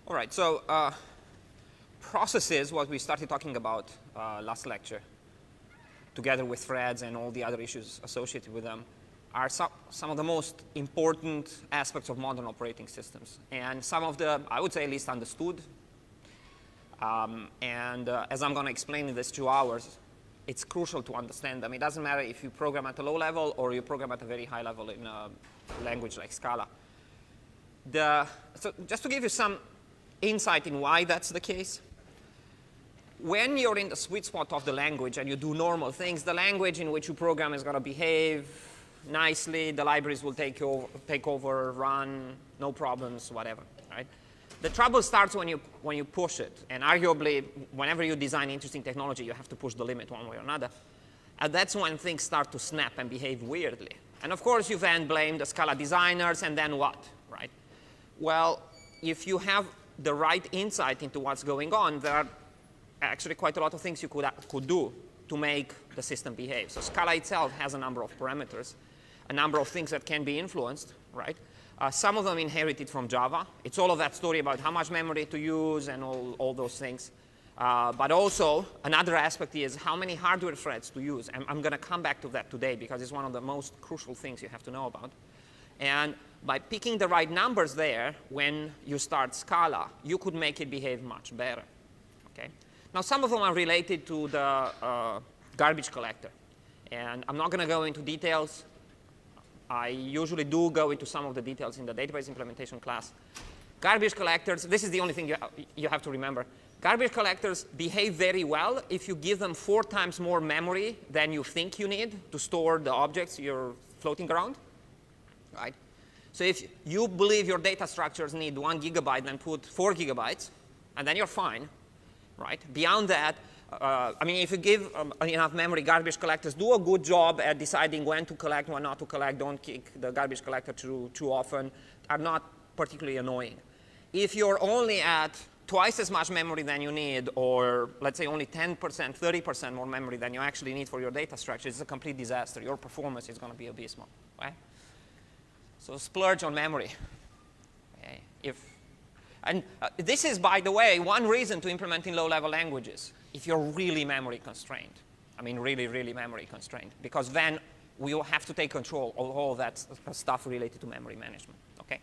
All right, so processes, what we started talking about last lecture, together with threads and all the other issues associated with them, are some of the most important aspects of modern operating systems. And some of the, I would say, least understood. As I'm going to explain in these 2 hours, it's crucial to understand them. It doesn't matter if you program at a low level or you program at a very high level in a language like Scala. So just to give you some insight in why that's the case, when you're in the sweet spot of the language and you do normal things, the language in which you program is going to behave nicely, the libraries will take over, run, no problems, whatever, right? The trouble starts when you push it, and arguably, whenever you design interesting technology, you have to push the limit one way or another. And that's when things start to snap and behave weirdly. And of course, you then blame the Scala designers, and then what, right? Well, if you have the right insight into what's going on, there are actually quite a lot of things you could do to make the system behave. So Scala itself has a number of parameters, a number of things that can be influenced, right? Some of them inherited from Java. It's all of that story about how much memory to use and all those things. But also, another aspect is how many hardware threads to use. And I'm going to come back to that today because it's one of the most crucial things you have to know about. And by picking the right numbers there, when you start Scala, you could make it behave much better. Okay? Now, some of them are related to the garbage collector. And I'm not going to go into details. I usually do go into some of the details in the database implementation class. Garbage collectors, this is the only thing you have to remember. Garbage collectors behave very well if you give them 4 times more memory than you think you need to store the objects you're floating around, right? So if you believe your data structures need 1 gigabyte, then put 4 gigabytes, and then you're fine, right? Beyond that, I mean, if you give enough memory, garbage collectors do a good job at deciding when to collect, when not to collect, don't kick the garbage collector too often, are not particularly annoying. If you're only at twice as much memory than you need, or let's say only 10%, 30% more memory than you actually need for your data structure, it's a complete disaster. Your performance is going to be abysmal, right? So splurge on memory. Okay. This is, by the way, one reason to implement in low-level languages, if you're really memory constrained. I mean, really, really memory constrained. Because then we will have to take control of all that stuff related to memory management. Okay?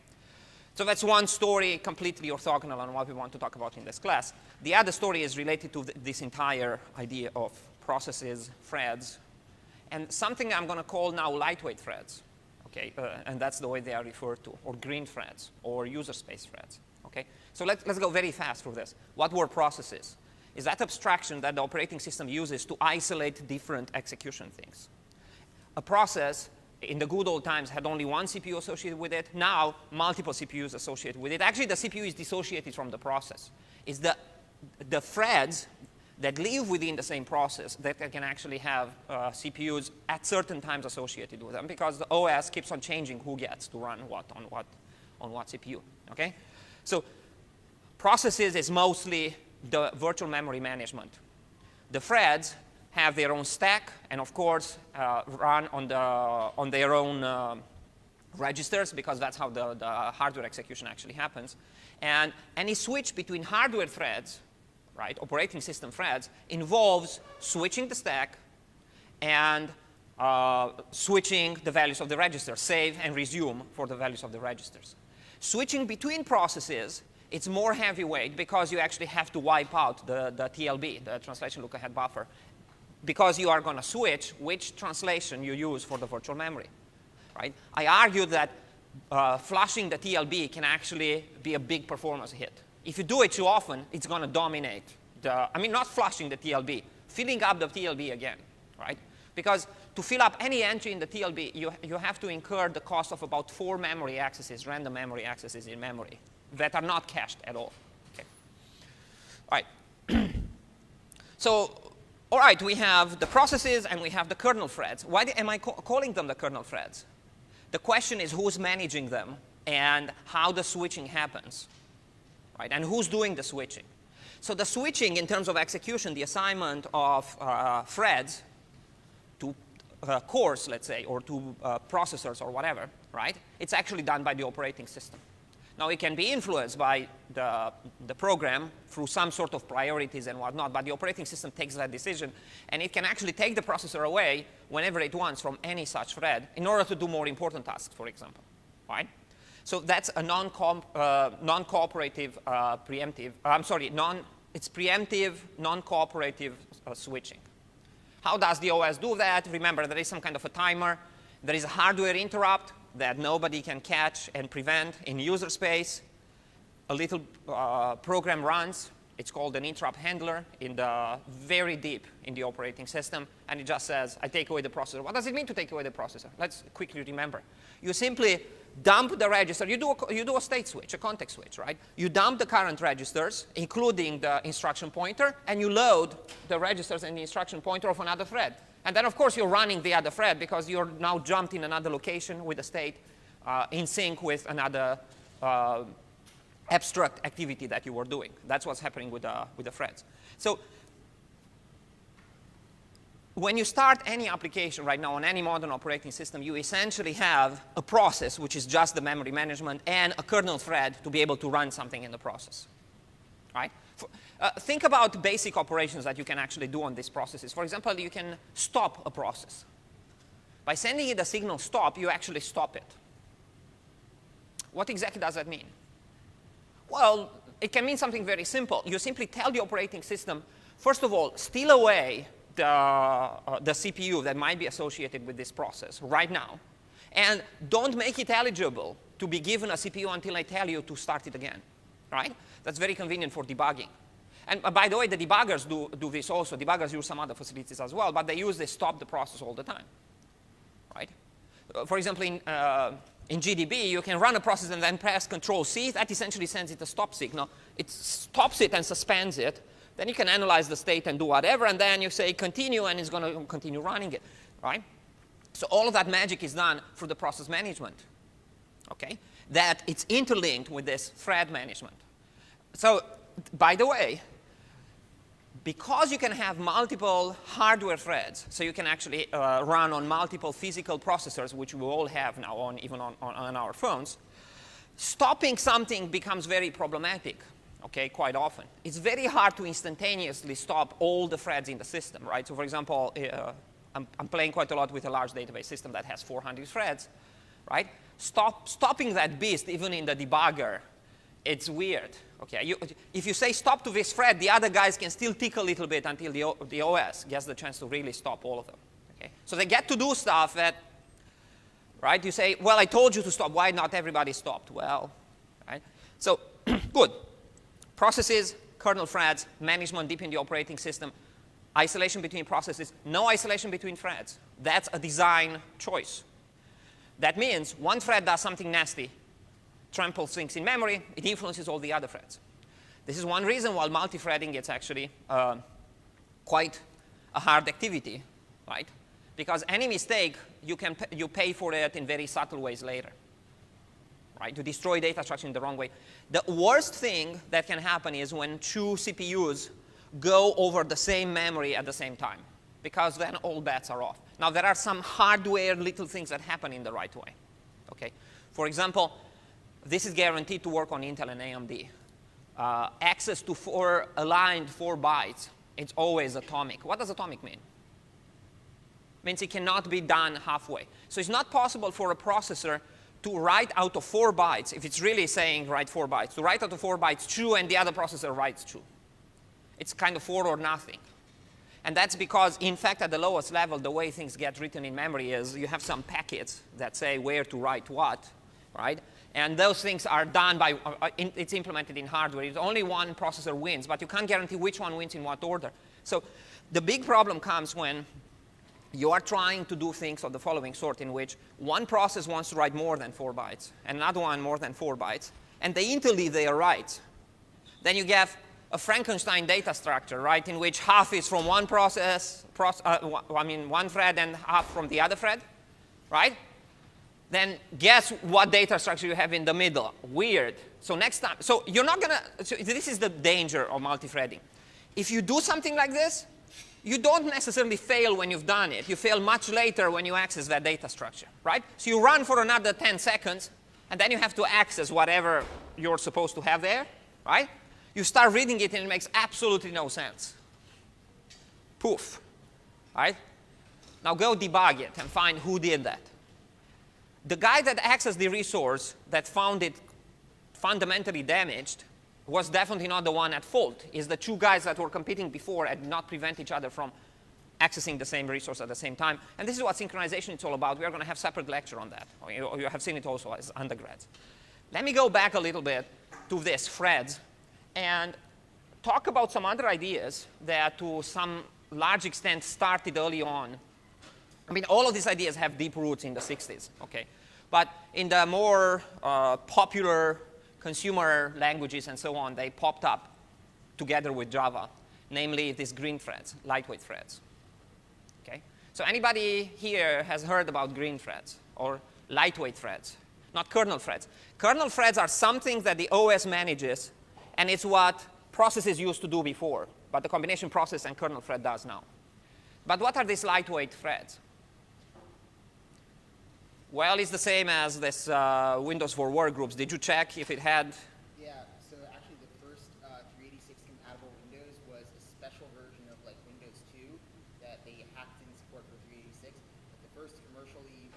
So that's one story, completely orthogonal on what we want to talk about in this class. The other story is related to this entire idea of processes, threads, and something I'm going to call now lightweight threads. Okay? And that's the way they are referred to, or green threads, or user space threads. Okay? So let's go very fast through this. What were processes? Is that abstraction that the operating system uses to isolate different execution things. A process, in the good old times, had only one CPU associated with it. Now, multiple CPUs associated with it. Actually, the CPU is dissociated from the process. It's the threads that live within the same process that can actually have CPUs at certain times associated with them, because the OS keeps on changing who gets to run what on what CPU. Okay? So processes is mostly the virtual memory management. The threads have their own stack and, of course, run on their own registers, because that's how the hardware execution actually happens. And any switch between hardware threads, right, operating system threads, involves switching the stack and switching the values of the registers, save and resume for the values of the registers. Switching between processes, it's more heavyweight because you actually have to wipe out the TLB, the translation look-ahead buffer, because you are going to switch which translation you use for the virtual memory. Right? I argued that flushing the TLB can actually be a big performance hit. If you do it too often, it's going to dominate I mean, not flushing the TLB, filling up the TLB again, right? Because to fill up any entry in the TLB, you have to incur the cost of about 4 memory accesses, random memory accesses in memory, that are not cached at all. Okay. All right. So, all right, we have the processes and we have the kernel threads. Why am I calling them the kernel threads? The question is who's managing them and how the switching happens, right? And who's doing the switching? So the switching in terms of execution, the assignment of threads to cores, let's say, or to processors or whatever, right? It's actually done by the operating system. Now, it can be influenced by the program through some sort of priorities and whatnot, but the operating system takes that decision, and it can actually take the processor away whenever it wants from any such thread in order to do more important tasks, for example, right? So that's a non-cooperative preemptive, it's preemptive, non-cooperative switching. How does the OS do that? Remember, there is some kind of a timer. There is a hardware interrupt that nobody can catch and prevent in user space. A little program runs. It's called an interrupt handler very deep in the operating system. And it just says, I take away the processor. What does it mean to take away the processor? Let's quickly remember. You simply dump the register. You do a state switch, a context switch, right? You dump the current registers, including the instruction pointer, and you load the registers and the instruction pointer of another thread. And then, of course, you're running the other thread because you're now jumped in another location with a state in sync with another abstract activity that you were doing. That's what's happening with the threads. So when you start any application right now on any modern operating system, you essentially have a process, which is just the memory management, and a kernel thread to be able to run something in the process, right? Think about basic operations that you can actually do on these processes. For example, you can stop a process. By sending it a signal stop, you actually stop it. What exactly does that mean? Well, it can mean something very simple. You simply tell the operating system, first of all, steal away the CPU that might be associated with this process right now, and don't make it eligible to be given a CPU until I tell you to start it again, right? That's very convenient for debugging. And by the way, the debuggers do this also. Debuggers use some other facilities as well, but they use this stop the process all the time, right? For example, in GDB, you can run a process and then press Control-C. That essentially sends it a stop signal. It stops it and suspends it. Then you can analyze the state and do whatever, and then you say continue, and it's going to continue running it, right? So all of that magic is done through the process management, okay? That it's interlinked with this thread management. So, by the way, because you can have multiple hardware threads, so you can actually run on multiple physical processors, which we all have now even on our phones, stopping something becomes very problematic, okay, quite often. It's very hard to instantaneously stop all the threads in the system, right? So for example, I'm playing quite a lot with a large database system that has 400 threads, right? Stopping that beast, even in the debugger, it's weird. Okay, if you say stop to this thread, the other guys can still tick a little bit until the OS gets the chance to really stop all of them. Okay? So they get to do stuff that, right? You say, well, I told you to stop. Why not everybody stopped? Well, right? So good. Processes, kernel threads, management deep in the operating system, isolation between processes, no isolation between threads. That's a design choice. That means one thread does something nasty, tramples things in memory, it influences all the other threads. This is one reason why multi-threading is actually quite a hard activity, right? Because any mistake, you pay for it in very subtle ways later, right? To destroy data structure in the wrong way. The worst thing that can happen is when two CPUs go over the same memory at the same time, because then all bets are off. Now, there are some hardware little things that happen in the right way, okay? For example, this is guaranteed to work on Intel and AMD. Access to aligned 4 bytes, it's always atomic. What does atomic mean? It means it cannot be done halfway. So it's not possible for a processor to write out of 4 bytes, if it's really saying write 4 bytes, to write out of 4 bytes true and the other processor writes true. It's kind of 4 or nothing. And that's because, in fact, at the lowest level, the way things get written in memory is you have some packets that say where to write what, right? And those things are done by, it's implemented in hardware. It's only one processor wins, but you can't guarantee which one wins in what order. So the big problem comes when you are trying to do things of the following sort, in which one process wants to write more than 4 bytes, and another one more than 4 bytes, and they interleave their writes. Then you get a Frankenstein data structure, right, in which half is from one one thread and half from the other thread, right? Then guess what data structure you have in the middle? Weird. So next time, so you're not gonna, so this is the danger of multi-threading. If you do something like this, you don't necessarily fail when you've done it. You fail much later when you access that data structure, right? So you run for another 10 seconds, and then you have to access whatever you're supposed to have there, right? You start reading it, and it makes absolutely no sense. Poof, right? Now go debug it and find who did that. The guy that accessed the resource that found it fundamentally damaged was definitely not the one at fault. It's the two guys that were competing before and did not prevent each other from accessing the same resource at the same time. And this is what synchronization is all about. We are going to have a separate lecture on that. You have seen it also as undergrads. Let me go back a little bit to this, threads, and talk about some other ideas that to some large extent started early on. I mean, all of these ideas have deep roots in the 60s, okay? But in the more popular consumer languages and so on, they popped up together with Java, namely these green threads, lightweight threads, okay? So anybody here has heard about green threads or lightweight threads? Not kernel threads. Kernel threads are something that the OS manages, and it's what processes used to do before, but the combination process and kernel thread does now. But what are these lightweight threads? Well, it's the same as this Windows for Workgroups. Did you check if it had? Yeah, so actually the first 386 compatible Windows was a special version of like Windows 2 that they hacked in support for 386. But the first commercially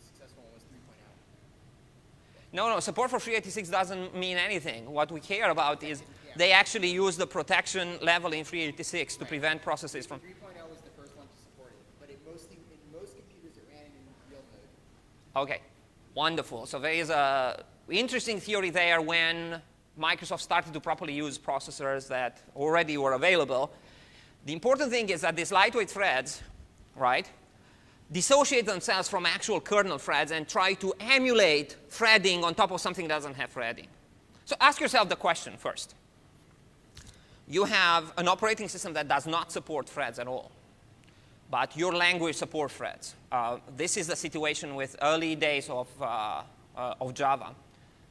successful one was 3.0. No, support for 386 doesn't mean anything. What we care about is they actually use the protection level in 386 to prevent processes from. 3.0 was the first one to support it, but in most computers it ran in real mode. Okay, wonderful. So there is a interesting theory there when Microsoft started to properly use processors that already were available. The important thing is that these lightweight threads, right, dissociate themselves from actual kernel threads and try to emulate threading on top of something that doesn't have threading. So ask yourself the question first. You have an operating system that does not support threads at all, but your language supports threads. This is the situation with early days of Java,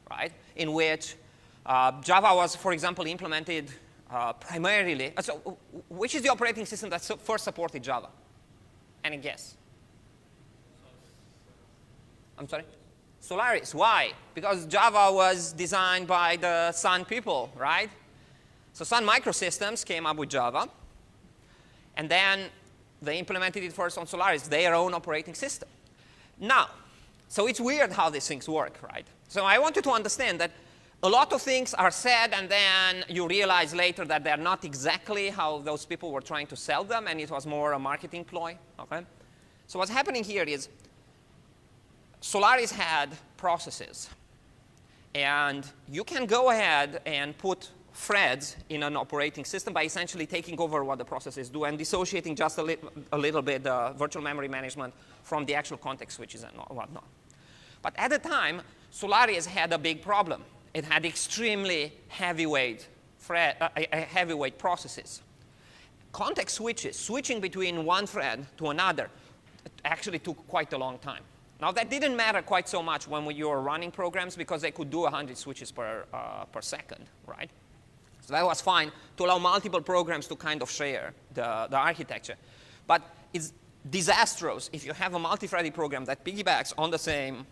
right, in which Java was, for example, implemented primarily. So which is the operating system that first supported Java? Any guess? I'm sorry? Solaris. Why? Because Java was designed by the Sun people, right? So Sun Microsystems came up with Java, and then they implemented it first on Solaris, their own operating system. Now, so it's weird how these things work, right? So I want you to understand that a lot of things are said, and then you realize later that they're not exactly how those people were trying to sell them, and it was more a marketing ploy, okay? So what's happening here is Solaris had processes, and you can go ahead and put threads in an operating system by essentially taking over what the processes do and dissociating just a little bit the virtual memory management from the actual context switches and whatnot. But at the time, Solaris had a big problem. It had extremely heavyweight processes. Context switches, switching between one thread to another, actually took quite a long time. Now, that didn't matter quite so much when you were running programs because they could do 100 switches per second, right? So that was fine to allow multiple programs to kind of share the architecture. But it's disastrous if you have a multi-threaded program that piggybacks on the same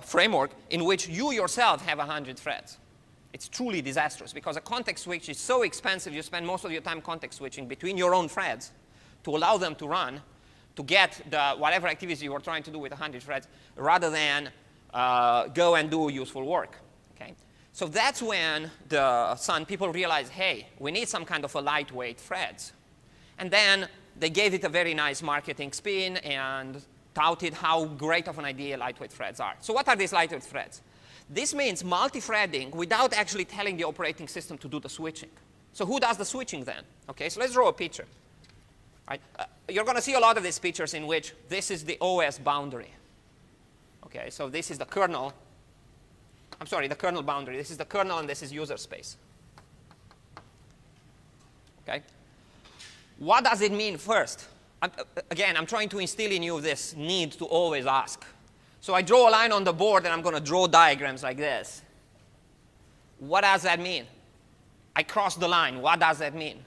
framework in which you yourself have 100 threads. It's truly disastrous because a context switch is so expensive, you spend most of your time context switching between your own threads to allow them to run, to get whatever activities you were trying to do with 100 threads, rather than go and do useful work. Okay? So that's when the Sun people realized, hey, we need some kind of a lightweight threads. And then they gave it a very nice marketing spin and touted how great of an idea lightweight threads are. So what are these lightweight threads? This means multi-threading without actually telling the operating system to do the switching. So who does the switching then? Okay, so let's draw a picture. Right? You're going to see a lot of these pictures in which this is the OS boundary. Okay, so this is the kernel. I'm sorry, the kernel boundary. This is the kernel, and this is user space. Okay? What does it mean first? Again, I'm trying to instill in you this need to always ask. So I draw a line on the board, and I'm going to draw diagrams like this. What does that mean? I crossed the line. What does that mean?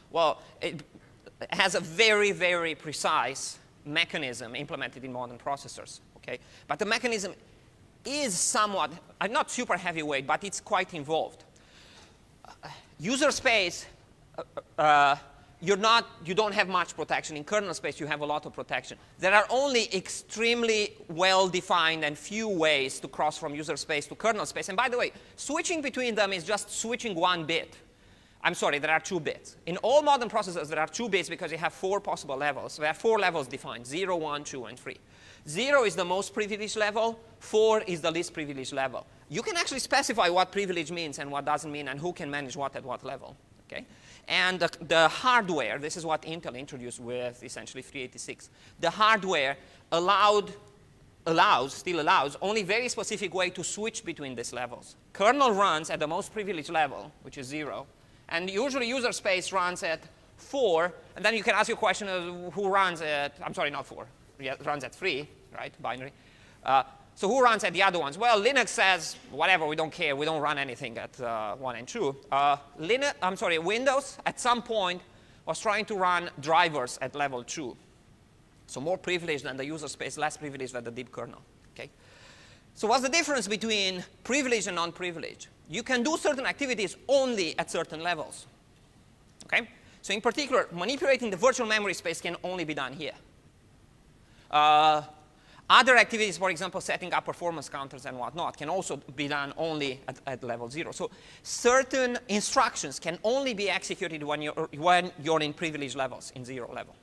Well, it has a very, very precise mechanism implemented in modern processors. Okay? But the mechanism is somewhat, not super heavyweight, but it's quite involved. User space, you don't have much protection. In kernel space, you have a lot of protection. There are only extremely well-defined and few ways to cross from user space to kernel space. And by the way, switching between them is just switching one bit. I'm sorry, there are 2 bits. In all modern processors, there are 2 bits because you have 4 possible levels. We have 4 levels defined, 0, 1, 2, and 3. 0 is the most privileged level. 4 is the least privileged level. You can actually specify what privilege means and what doesn't mean and who can manage what at what level. Okay? And the hardware, this is what Intel introduced with essentially 386. The hardware still allows only very specific way to switch between these levels. Kernel runs at the most privileged level, which is 0. And usually user space runs at 4. And then you can ask your question of who runs at, I'm sorry, not 4. Runs at 3, right, binary. So who runs at the other ones? Well, Linux says, whatever, we don't care. We don't run anything at 1 and 2. Windows, at some point, was trying to run drivers at level 2. So more privileged than the user space, less privileged than the deep kernel. Okay? So what's the difference between privileged and non-privileged? You can do certain activities only at certain levels. Okay? So in particular, manipulating the virtual memory space can only be done here. Other activities, for example, setting up performance counters and whatnot, can also be done only at level 0. So certain instructions can only be executed when you're in privileged levels, in 0 level.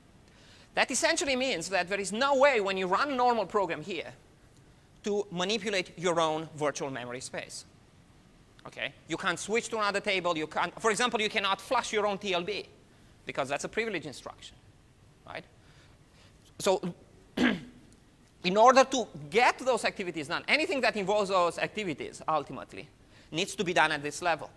That essentially means that there is no way when you run a normal program here to manipulate your own virtual memory space. Okay? You can't switch to another table. You can't, for example, you cannot flush your own TLB because that's a privileged instruction. Right? So in order to get those activities done, anything that involves those activities, ultimately, needs to be done at this level.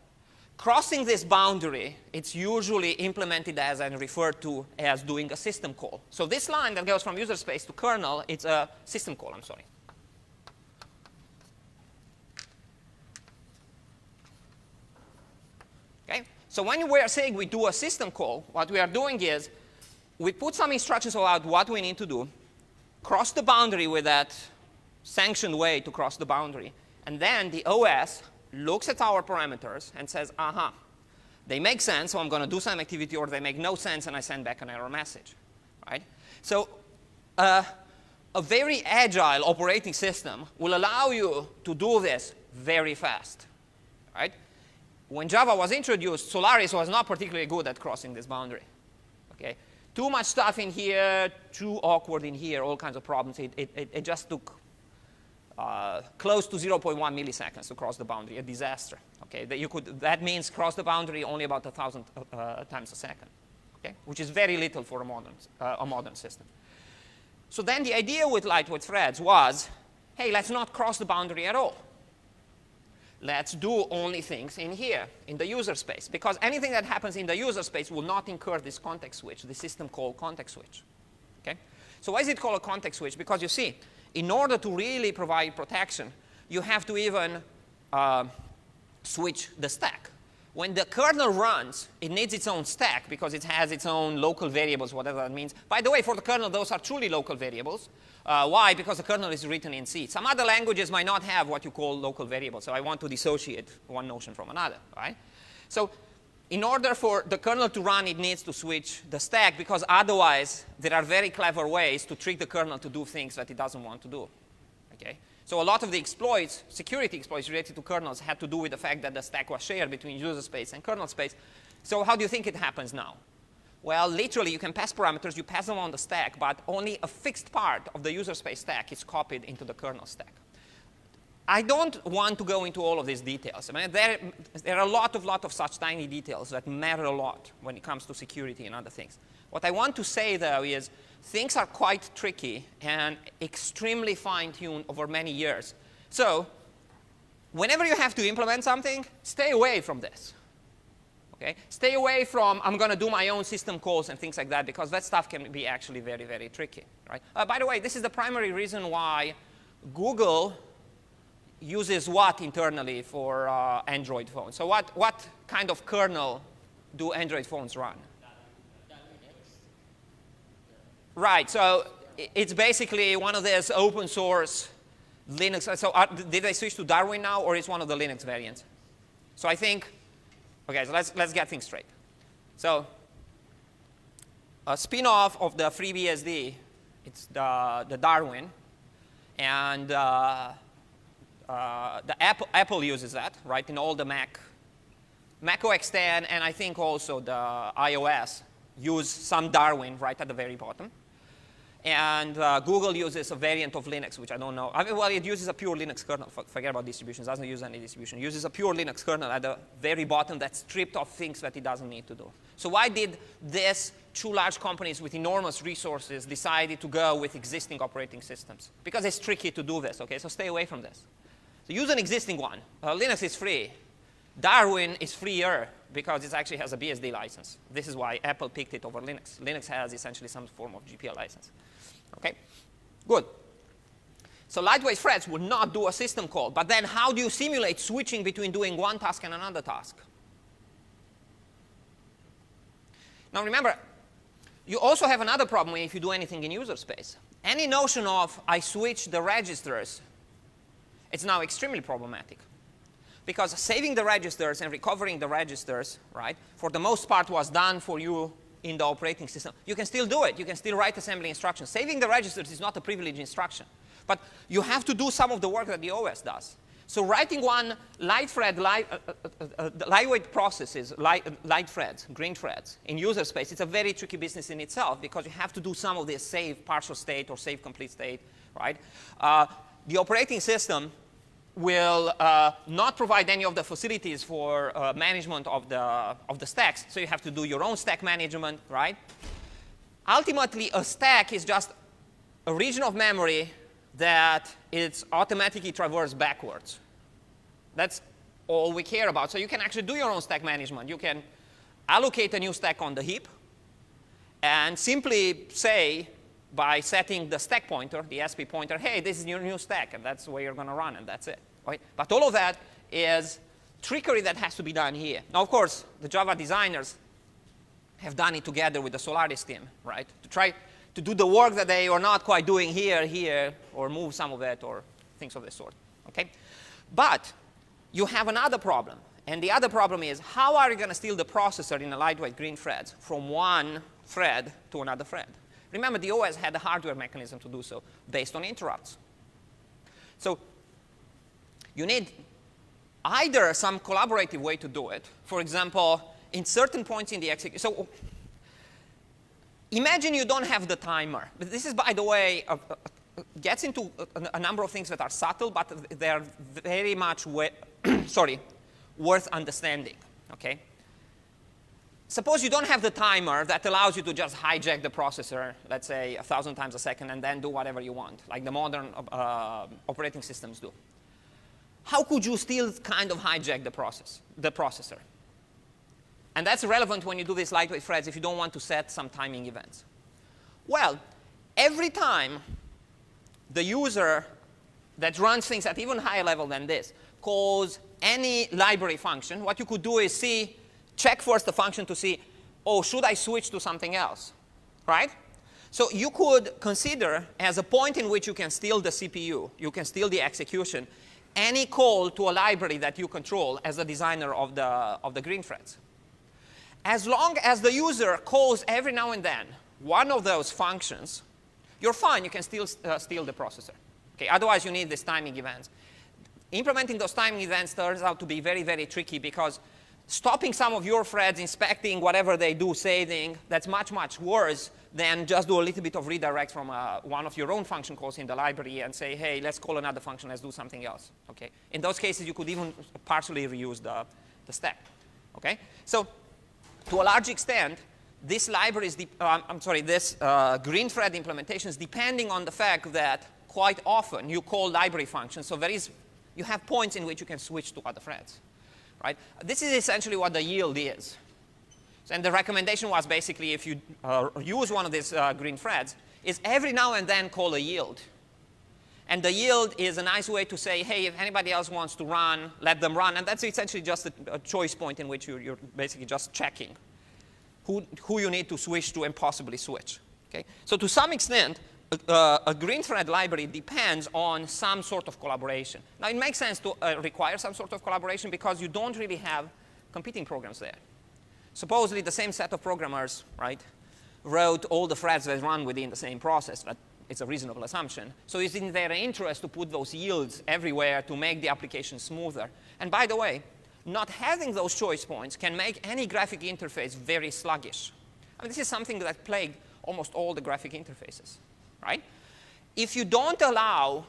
Crossing this boundary, it's usually implemented as and referred to as doing a system call. So this line that goes from user space to kernel, it's a system call, I'm sorry. Okay? So when we are saying we do a system call, what we are doing is we put some instructions about what we need to do, cross the boundary with that sanctioned way to cross the boundary, and then the OS looks at our parameters and says, aha, they make sense, so I'm going to do some activity, or they make no sense, and I send back an error message. Right? So a very agile operating system will allow you to do this very fast. Right? When Java was introduced, Solaris was not particularly good at crossing this boundary. Okay? Too much stuff in here, too awkward in here, all kinds of problems. It just took close to 0.1 milliseconds to cross the boundary, a disaster. Okay? That means cross the boundary only about 1,000 times a second, okay? Which is very little for a modern system. So then the idea with lightweight threads was, hey, let's not cross the boundary at all. Let's do only things in here, in the user space. Because anything that happens in the user space will not incur this context switch, the system call context switch. Okay? So why is it called a context switch? Because you see, in order to really provide protection, you have to even switch the stack. When the kernel runs, it needs its own stack because it has its own local variables, whatever that means. By the way, for the kernel, those are truly local variables. Why? Because the kernel is written in C. Some other languages might not have what you call local variables, so I want to dissociate one notion from another. Right? So in order for the kernel to run, it needs to switch the stack, because otherwise there are very clever ways to trick the kernel to do things that it doesn't want to do. Okay? So a lot of the exploits, security exploits related to kernels, had to do with the fact that the stack was shared between user space and kernel space. So how do you think it happens now? Well, literally, you can pass parameters, you pass them on the stack, but only a fixed part of the user space stack is copied into the kernel stack. I don't want to go into all of these details. I mean, there are a lot of such tiny details that matter a lot when it comes to security and other things. What I want to say, though, is things are quite tricky and extremely fine-tuned over many years. So whenever you have to implement something, stay away from this. Okay? Stay away from, I'm going to do my own system calls and things like that, because that stuff can be actually very, very tricky. Right? By the way, this is the primary reason why Google uses what internally for Android phones. So what kind of kernel do Android phones run? Right, so it's basically one of these open source Linux. So did I switch to Darwin now, or is one of the Linux variants? So I think, okay, so let's get things straight. So a spin-off of the FreeBSD, it's the Darwin, and the Apple uses that, right, in all the Mac OS X and I think also the iOS use some Darwin right at the very bottom. And Google uses a variant of Linux, which I don't know. Well, it uses a pure Linux kernel. Forget about distributions. It doesn't use any distribution. It uses a pure Linux kernel at the very bottom that's stripped of things that it doesn't need to do. So why did these two large companies with enormous resources decide to go with existing operating systems? Because it's tricky to do this, OK? So stay away from this. So use an existing one. Linux is free. Darwin is freer because it actually has a BSD license. This is why Apple picked it over Linux. Linux has essentially some form of GPL license. OK, good. So lightweight threads will not do a system call. But then how do you simulate switching between doing one task and another task? Now remember, you also have another problem if you do anything in user space. Any notion of I switch the registers, it's now extremely problematic. Because saving the registers and recovering the registers, right, for the most part was done for you in the operating system. You can still do it. You can still write assembly instructions. Saving the registers is not a privileged instruction. But you have to do some of the work that the OS does. So writing one light thread, lightweight processes, light threads, green threads, in user space, it's a very tricky business in itself because you have to do some of this save partial state or save complete state, right? The operating system will not provide any of the facilities for management of the stacks. So you have to do your own stack management, right? Ultimately, a stack is just a region of memory that it's automatically traversed backwards. That's all we care about. So you can actually do your own stack management. You can allocate a new stack on the heap and simply say, by setting the stack pointer, the SP pointer, hey, this is your new stack, and that's where you're going to run, and that's it. Right? But all of that is trickery that has to be done here. Now, of course, the Java designers have done it together with the Solaris team, right, to try to do the work that they are not quite doing here, or move some of it, or things of this sort. Okay? But you have another problem. And the other problem is, how are you going to steal the processor in a lightweight green thread from one thread to another thread? Remember, the OS had a hardware mechanism to do so based on interrupts. So you need either some collaborative way to do it. For example, in certain points in the execution. So imagine you don't have the timer. But this is, by the way, gets into a number of things that are subtle, but they're very much worth understanding. Okay? Suppose you don't have the timer that allows you to just hijack the processor, let's say 1,000 times a second, and then do whatever you want, like the modern operating systems do. How could you still kind of hijack the processor? And that's relevant when you do these lightweight threads if you don't want to set some timing events. Well, every time the user that runs things at even higher level than this calls any library function, what you could do is check first the function to see, oh, should I switch to something else, right? So you could consider as a point in which you can steal the CPU, you can steal the execution, any call to a library that you control as the designer of the green threads. As long as the user calls every now and then one of those functions, you're fine. You can still steal the processor. Okay? Otherwise, you need these timing events. Implementing those timing events turns out to be very, very tricky because stopping some of your threads, inspecting whatever they do, saving, that's much, much worse than just do a little bit of redirect from one of your own function calls in the library and say, hey, let's call another function, let's do something else. Okay? In those cases, you could even partially reuse the stack. Okay? So to a large extent, this library is this green thread implementation is depending on the fact that quite often you call library functions. So you have points in which you can switch to other threads. Right? This is essentially what the yield is. And the recommendation was basically if you use one of these green threads, is every now and then call a yield. And the yield is a nice way to say, hey, if anybody else wants to run, let them run. And that's essentially just a choice point in which you're basically just checking who you need to switch to and possibly switch. Okay? So to some extent, a green thread library depends on some sort of collaboration. Now, it makes sense to require some sort of collaboration because you don't really have competing programs there. Supposedly, the same set of programmers, right, wrote all the threads that run within the same process. But it's a reasonable assumption. So it's in their interest to put those yields everywhere to make the application smoother. And by the way, not having those choice points can make any graphic interface very sluggish. I mean, this is something that plagued almost all the graphic interfaces, right? If you don't allow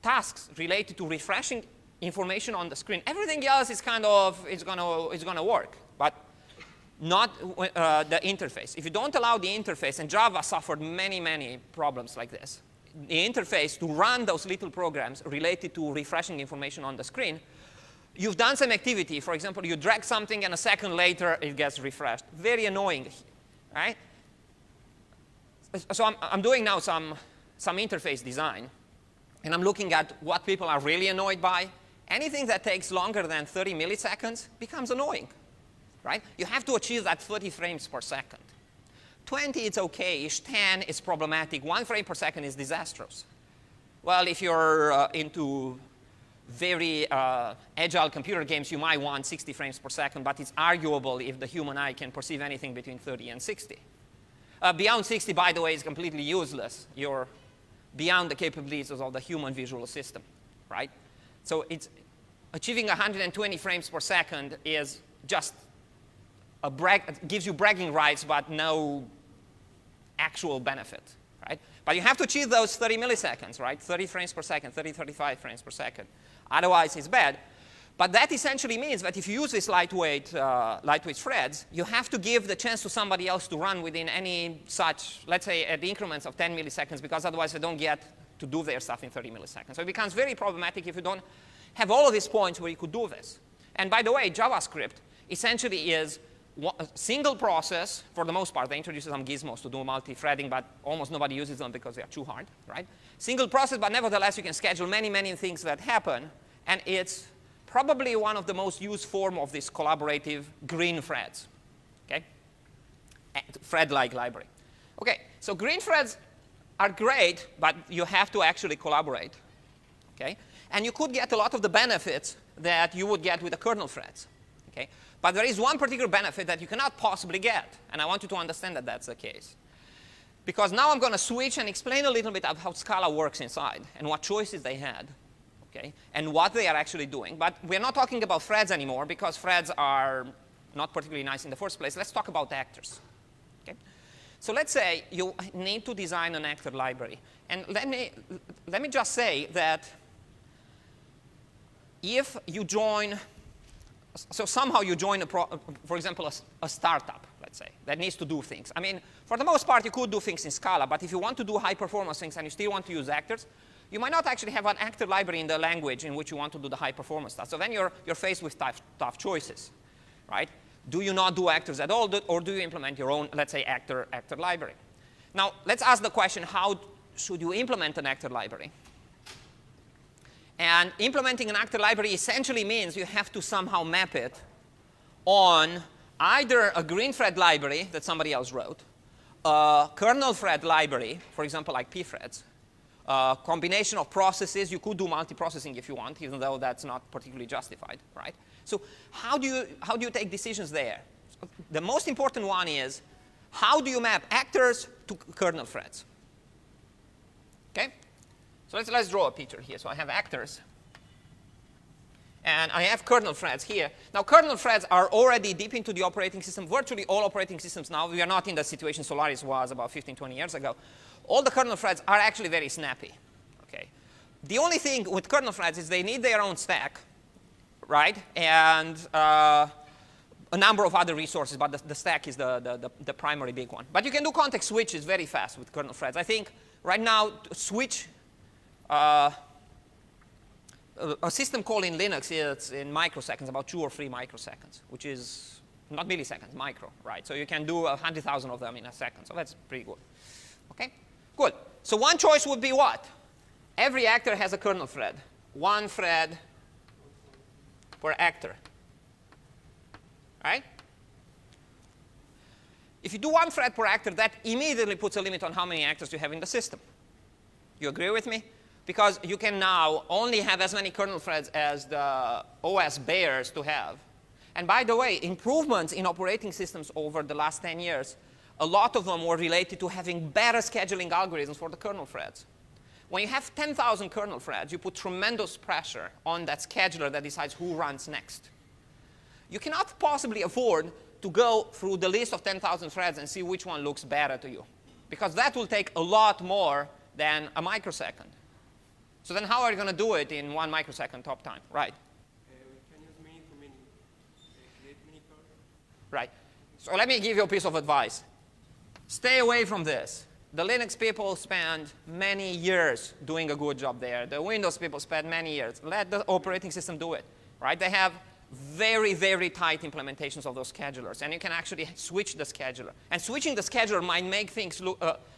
tasks related to refreshing information on the screen, everything else is kind of, it's gonna work, but not the interface. If you don't allow the interface, and Java suffered many, many problems like this, the interface to run those little programs related to refreshing information on the screen, you've done some activity. For example, you drag something, and a second later, it gets refreshed. Very annoying, right? So I'm doing now some interface design, and I'm looking at what people are really annoyed by. Anything that takes longer than 30 milliseconds becomes annoying, right? You have to achieve that 30 frames per second. 20, it's OK-ish. 10 is problematic. 1 frame per second is disastrous. Well, if you're into very agile computer games, you might want 60 frames per second, but it's arguable if the human eye can perceive anything between 30 and 60. Beyond 60, by the way, is completely useless. You're beyond the capabilities of the human visual system, right? So it's achieving 120 frames per second is just it gives you bragging rights, but no actual benefit, right? But you have to achieve those 30 milliseconds, right? 30 frames per second, 30, 35 frames per second. Otherwise, it's bad. But that essentially means that if you use these lightweight threads, you have to give the chance to somebody else to run within any such, let's say, at increments of 10 milliseconds, because otherwise they don't get to do their stuff in 30 milliseconds. So it becomes very problematic if you don't have all of these points where you could do this. And by the way, JavaScript essentially is a single process, for the most part. They introduced some gizmos to do multi-threading, but almost nobody uses them because they are too hard, right? Single process, but nevertheless, you can schedule many, many things that happen. And it's probably one of the most used form of this collaborative green threads, okay? Thread-like library. Okay, so green threads are great, but you have to actually collaborate, okay? And you could get a lot of the benefits that you would get with the kernel threads, okay? But there is one particular benefit that you cannot possibly get, and I want you to understand that that's the case. Because now I'm going to switch and explain a little bit of how Scala works inside and what choices they had, okay, and what they are actually doing. But we're not talking about threads anymore because threads are not particularly nice in the first place. Let's talk about actors. Okay? So let's say you need to design an actor library. And let me just say that if you join, so somehow you join, for example, a startup, let's say, that needs to do things. I mean, for the most part, you could do things in Scala. But if you want to do high-performance things and you still want to use actors, you might not actually have an actor library in the language in which you want to do the high-performance stuff. So then you're faced with tough choices, right? Do you not do actors at all, or do you implement your own, let's say, actor library? Now, let's ask the question, how should you implement an actor library? And implementing an actor library essentially means you have to somehow map it on either a green thread library that somebody else wrote, a kernel thread library, for example, like pthreads, a combination of processes. You could do multiprocessing if you want, even though that's not particularly justified, right? So how do you take decisions there? The most important one is, how do you map actors to kernel threads? Okay? So let's draw a picture here. So I have actors, and I have kernel threads here. Now, kernel threads are already deep into the operating system. Virtually all operating systems now, we are not in the situation Solaris was about 15, 20 years ago. All the kernel threads are actually very snappy. Okay? The only thing with kernel threads is they need their own stack, right? And a number of other resources, but the stack is the primary big one. But you can do context switches very fast with kernel threads. I think right now, switch a system call in Linux is in microseconds, about 2 or 3 microseconds, which is not milliseconds, micro, right? So you can do 100,000 of them in a second. So that's pretty good. Okay, good. So one choice would be what? Every actor has a kernel thread. One thread per actor, right? If you do one thread per actor, that immediately puts a limit on how many actors you have in the system. You agree with me? Because you can now only have as many kernel threads as the OS bears to have. And by the way, improvements in operating systems over the last 10 years, a lot of them were related to having better scheduling algorithms for the kernel threads. When you have 10,000 kernel threads, you put tremendous pressure on that scheduler that decides who runs next. You cannot possibly afford to go through the list of 10,000 threads and see which one looks better to you, because that will take a lot more than a microsecond. So then how are you going to do it in 1 microsecond top time? Right. We can use mini to mini. Create mini code. Right. So let me give you a piece of advice. Stay away from this. The Linux people spend many years doing a good job there. The Windows people spend many years. Let the operating system do it. Right? They have very, very tight implementations of those schedulers. And you can actually switch the scheduler. And switching the scheduler might make things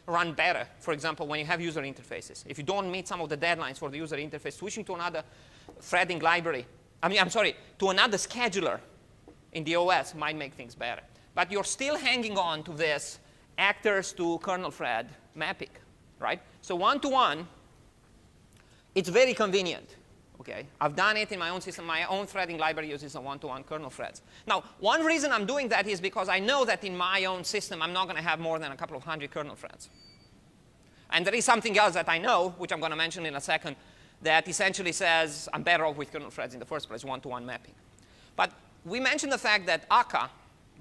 run better. For example, when you have user interfaces. If you don't meet some of the deadlines for the user interface, switching to another threading library, to another scheduler in the OS might make things better. But you're still hanging on to this actors to kernel thread mapping, right? So one-to-one, it's very convenient. Okay, I've done it in my own system. My own threading library uses a one-to-one kernel threads. Now, one reason I'm doing that is because I know that in my own system, I'm not going to have more than a couple of hundred kernel threads. And there is something else that I know, which I'm going to mention in a second, that essentially says I'm better off with kernel threads in the first place, one-to-one mapping. But we mentioned the fact that akka,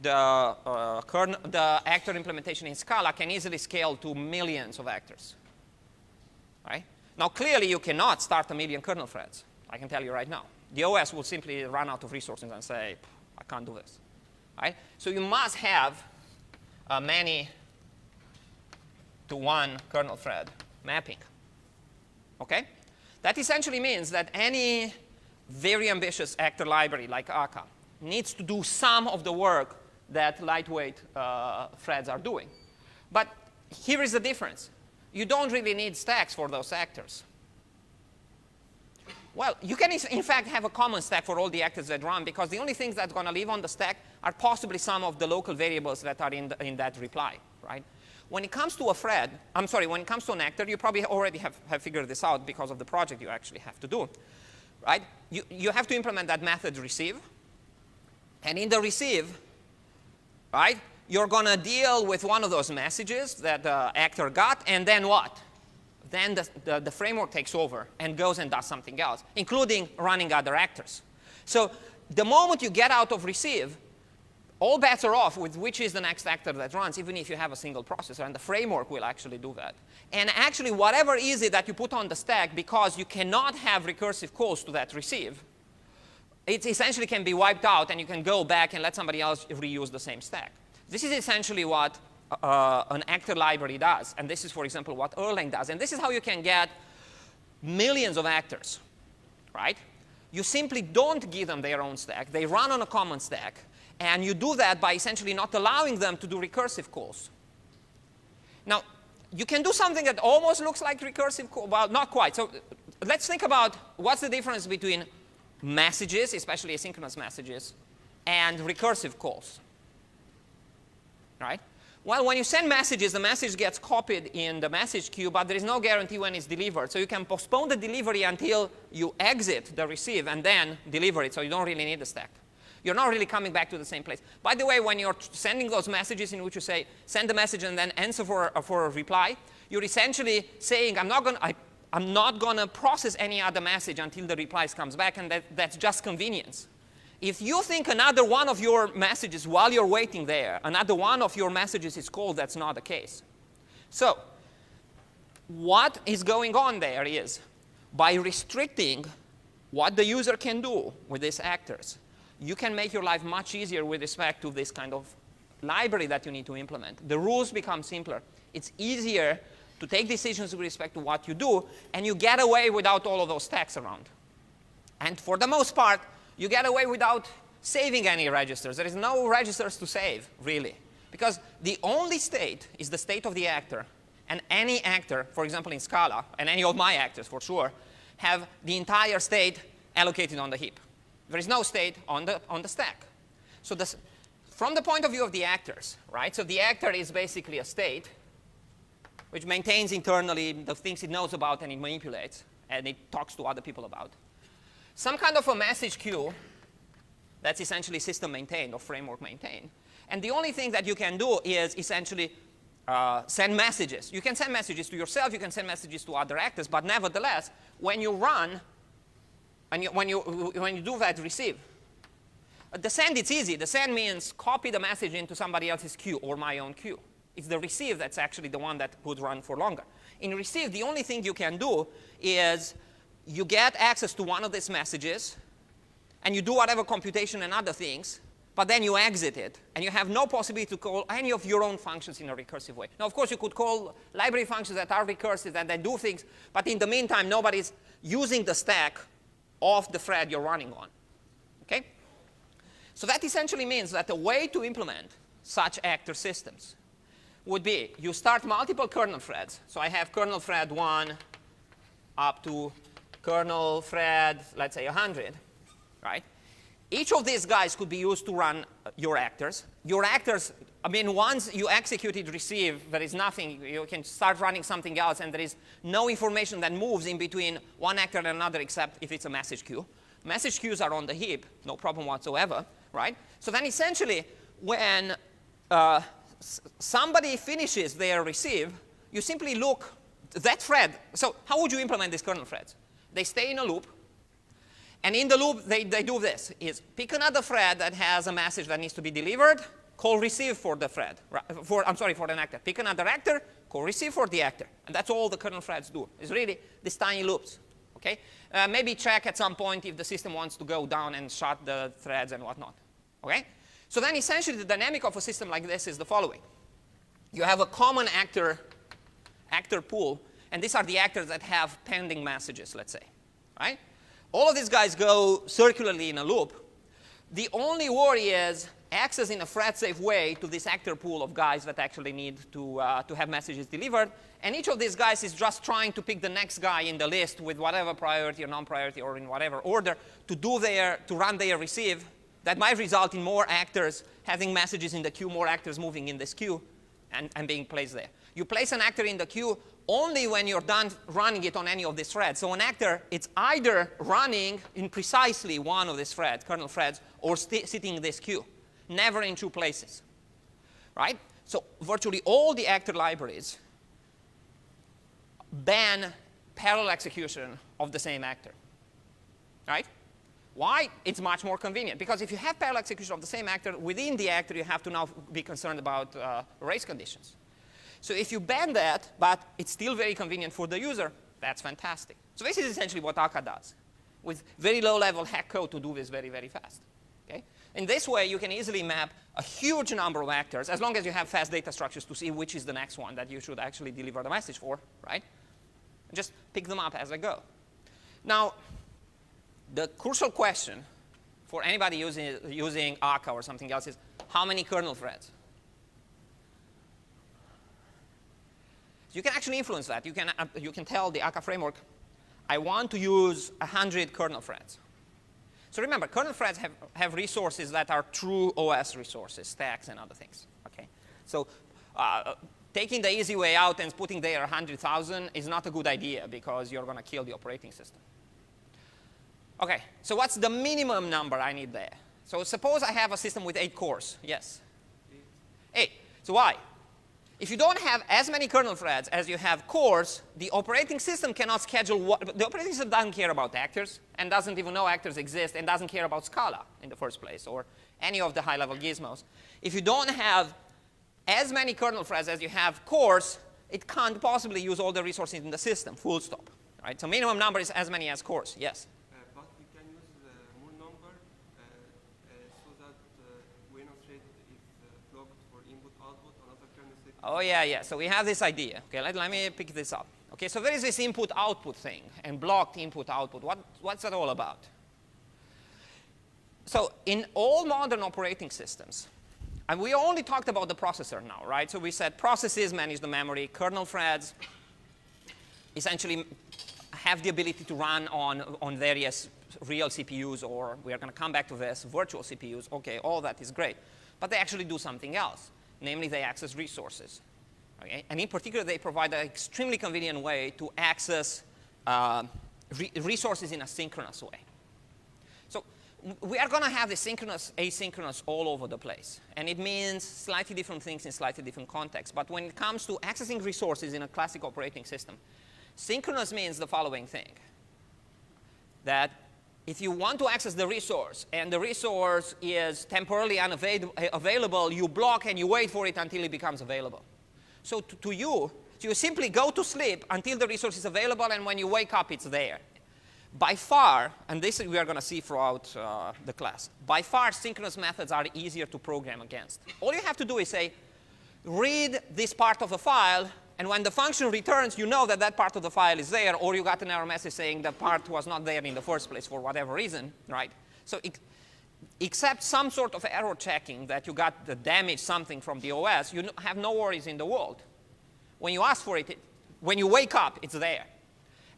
the actor implementation in Scala, can easily scale to millions of actors. Right? Now, clearly, you cannot start 1 million kernel threads. I can tell you right now. The OS will simply run out of resources and say, I can't do this. Right? So you must have a many to one kernel thread mapping. Okay? That essentially means that any very ambitious actor library like akka needs to do some of the work that lightweight threads are doing. But here is the difference. You don't really need stacks for those actors. Well, you can, in fact, have a common stack for all the actors that run, because the only things that's going to live on the stack are possibly some of the local variables that are in that reply, right? When it comes to a thread, when it comes to an actor, you probably already have figured this out because of the project you actually have to do, right? You have to implement that method receive. And in the receive, right, you're going to deal with one of those messages that the actor got, and then what? Then the framework takes over and goes and does something else, including running other actors. So the moment you get out of receive, all bets are off with which is the next actor that runs, even if you have a single processor, and the framework will actually do that. And actually, whatever is it that you put on the stack, because you cannot have recursive calls to that receive, it essentially can be wiped out, and you can go back and let somebody else reuse the same stack. This is essentially what an actor library does. And this is, for example, what Erlang does. And this is how you can get millions of actors, right? You simply don't give them their own stack. They run on a common stack. And you do that by essentially not allowing them to do recursive calls. Now, you can do something that almost looks like recursive call. Well, not quite. So let's think about what's the difference between messages, especially asynchronous messages, and recursive calls, right? Well, when you send messages, the message gets copied in the message queue, but there is no guarantee when it's delivered. So you can postpone the delivery until you exit the receive and then deliver it, so you don't really need the stack. You're not really coming back to the same place. By the way, when you're sending those messages in which you say, send the message and then answer for a reply, you're essentially saying, I'm not going to process any other message until the replies comes back, and that's just convenience. If you think another one of your messages while you're waiting there, another one of your messages is called, that's not the case. So what is going on there is, by restricting what the user can do with these actors, you can make your life much easier with respect to this kind of library that you need to implement. The rules become simpler. It's easier to take decisions with respect to what you do, and you get away without all of those stacks around. And for the most part, you get away without saving any registers. There is no registers to save, really. Because the only state is the state of the actor. And any actor, for example, in Scala, and any of my actors for sure, have the entire state allocated on the heap. There is no state on the stack. So from the point of view of the actors, right? So the actor is basically a state. which maintains internally the things it knows about and it manipulates, and it talks to other people about. Some kind of a message queue that's essentially system maintained or framework maintained. And the only thing that you can do is essentially send messages. You can send messages to yourself, you can send messages to other actors, but nevertheless, when you run, and when you do that, receive. The send, it's easy. The send means copy the message into somebody else's queue or my own queue. It's the receive that's actually the one that would run for longer. In receive, the only thing you can do is you get access to one of these messages, and you do whatever computation and other things, but then you exit it, and you have no possibility to call any of your own functions in a recursive way. Now, of course, you could call library functions that are recursive and that do things, but in the meantime, nobody's using the stack of the thread you're running on. Okay? So that essentially means that the way to implement such actor systems would be you start multiple kernel threads. So I have kernel thread 1 up to kernel thread, let's say 100, right? Each of these guys could be used to run your actors. Your actors, I mean, once you executed receive, there is nothing. You can start running something else, and there is no information that moves in between one actor and another except if it's a message queue. Message queues are on the heap, no problem whatsoever, right? So then essentially, when somebody finishes their receive, you simply look that thread. So how would you implement these kernel threads? They stay in a loop. And in the loop, they do this, is pick another thread that has a message that needs to be delivered, call receive for the thread, for an actor. Pick another actor, call receive for the actor. And that's all the kernel threads do. It's really these tiny loops. Okay? Maybe check at some point if the system wants to go down and shut the threads and whatnot. Okay? So then essentially the dynamic of a system like this is the following. You have a common actor pool, and these are the actors that have pending messages, let's say. Right? All of these guys go circularly in a loop. The only worry is access in a thread-safe way to this actor pool of guys that actually need to have messages delivered. And each of these guys is just trying to pick the next guy in the list with whatever priority or non-priority or in whatever order to run their receive. That might result in more actors having messages in the queue, more actors moving in this queue and being placed there. You place an actor in the queue only when you're done running it on any of these threads. So an actor, it's either running in precisely one of these threads, kernel threads, or sitting in this queue, never in two places, right? So virtually all the actor libraries ban parallel execution of the same actor, right? Why? It's much more convenient. Because if you have parallel execution of the same actor, within the actor, you have to now be concerned about race conditions. So if you ban that, but it's still very convenient for the user, that's fantastic. So this is essentially what Akka does, with very low-level hack code to do this very, very fast. Okay? In this way, you can easily map a huge number of actors, as long as you have fast data structures to see which is the next one that you should actually deliver the message for, right? And just pick them up as I go. Now, the crucial question for anybody using Akka or something else is, how many kernel threads? You can actually influence that. You can tell the Akka framework, I want to use 100 kernel threads. So remember, kernel threads have resources that are true OS resources, stacks and other things. Okay? So taking the easy way out and putting there 100,000 is not a good idea because you're going to kill the operating system. Okay, so what's the minimum number I need there? So suppose I have a system with 8 cores. Yes? 8. So why? If you don't have as many kernel threads as you have cores, the operating system cannot schedule the operating system doesn't care about actors and doesn't even know actors exist and doesn't care about Scala in the first place or any of the high-level gizmos. If you don't have as many kernel threads as you have cores, it can't possibly use all the resources in the system, full stop. Right? So minimum number is as many as cores, yes? But we can use more number so that when a thread is blocked for input-output, another kernel set. Oh, yeah. So we have this idea. Okay, let me pick this up. Okay, so there is this input-output thing and blocked input-output. What's that all about? So in all modern operating systems, and we only talked about the processor now, right? So we said processes manage the memory, kernel threads essentially have the ability to run on various real CPUs, or we are going to come back to this, virtual CPUs. Okay, all that is great. But they actually do something else. Namely, they access resources. Okay? And in particular, they provide an extremely convenient way to access resources in a synchronous way. So we are going to have the synchronous, asynchronous all over the place. And it means slightly different things in slightly different contexts. But when it comes to accessing resources in a classic operating system, synchronous means the following thing. That if you want to access the resource and the resource is temporarily unavailable, you block and you wait for it until it becomes available. So to you simply go to sleep until the resource is available, and when you wake up, it's there. By far, and this we are going to see throughout the class, by far synchronous methods are easier to program against. All you have to do is say, read this part of the file, and when the function returns, you know that that part of the file is there, or you got an error message saying the part was not there in the first place for whatever reason, right? So except some sort of error checking that you got the damage something from the OS, you have no worries in the world. When you ask for it, when you wake up, it's there.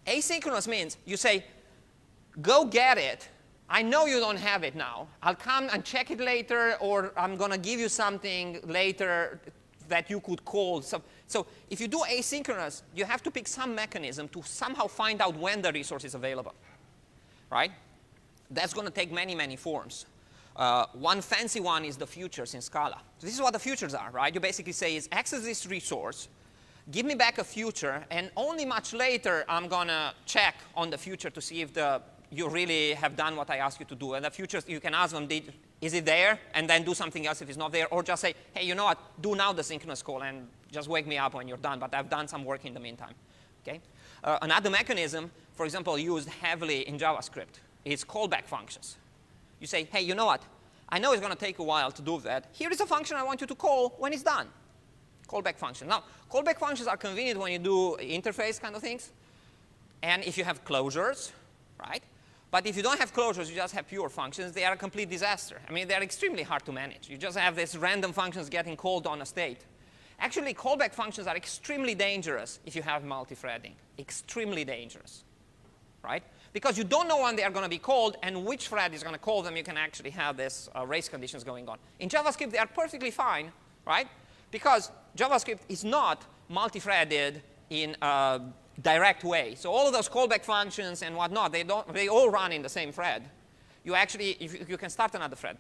Asynchronous means you say, go get it. I know you don't have it now. I'll come and check it later, or I'm going to give you something later that you could call. So if you do asynchronous, you have to pick some mechanism to somehow find out when the resource is available, right? That's going to take many, many forms. One fancy one is the futures in Scala. So this is what the futures are, right? You basically say is access this resource, give me back a future, and only much later I'm going to check on the future to see if you really have done what I asked you to do. And the futures, you can ask them, is it there? And then do something else if it's not there. Or just say, hey, you know what? Do now the synchronous call and just wake me up when you're done. But I've done some work in the meantime. Okay? Another mechanism, for example, used heavily in JavaScript is callback functions. You say, hey, you know what? I know it's going to take a while to do that. Here is a function I want you to call when it's done. Callback function. Now, callback functions are convenient when you do interface kind of things. And if you have closures, right? But if you don't have closures, you just have pure functions, they are a complete disaster. I mean, they're extremely hard to manage. You just have these random functions getting called on a state. Actually, callback functions are extremely dangerous if you have multi-threading. Extremely dangerous, right? Because you don't know when they are going to be called and which thread is going to call them. You can actually have this race conditions going on. In JavaScript, they are perfectly fine, right? Because JavaScript is not multi-threaded in a direct way. So all of those callback functions and whatnot, they all run in the same thread. You actually, you can start another thread.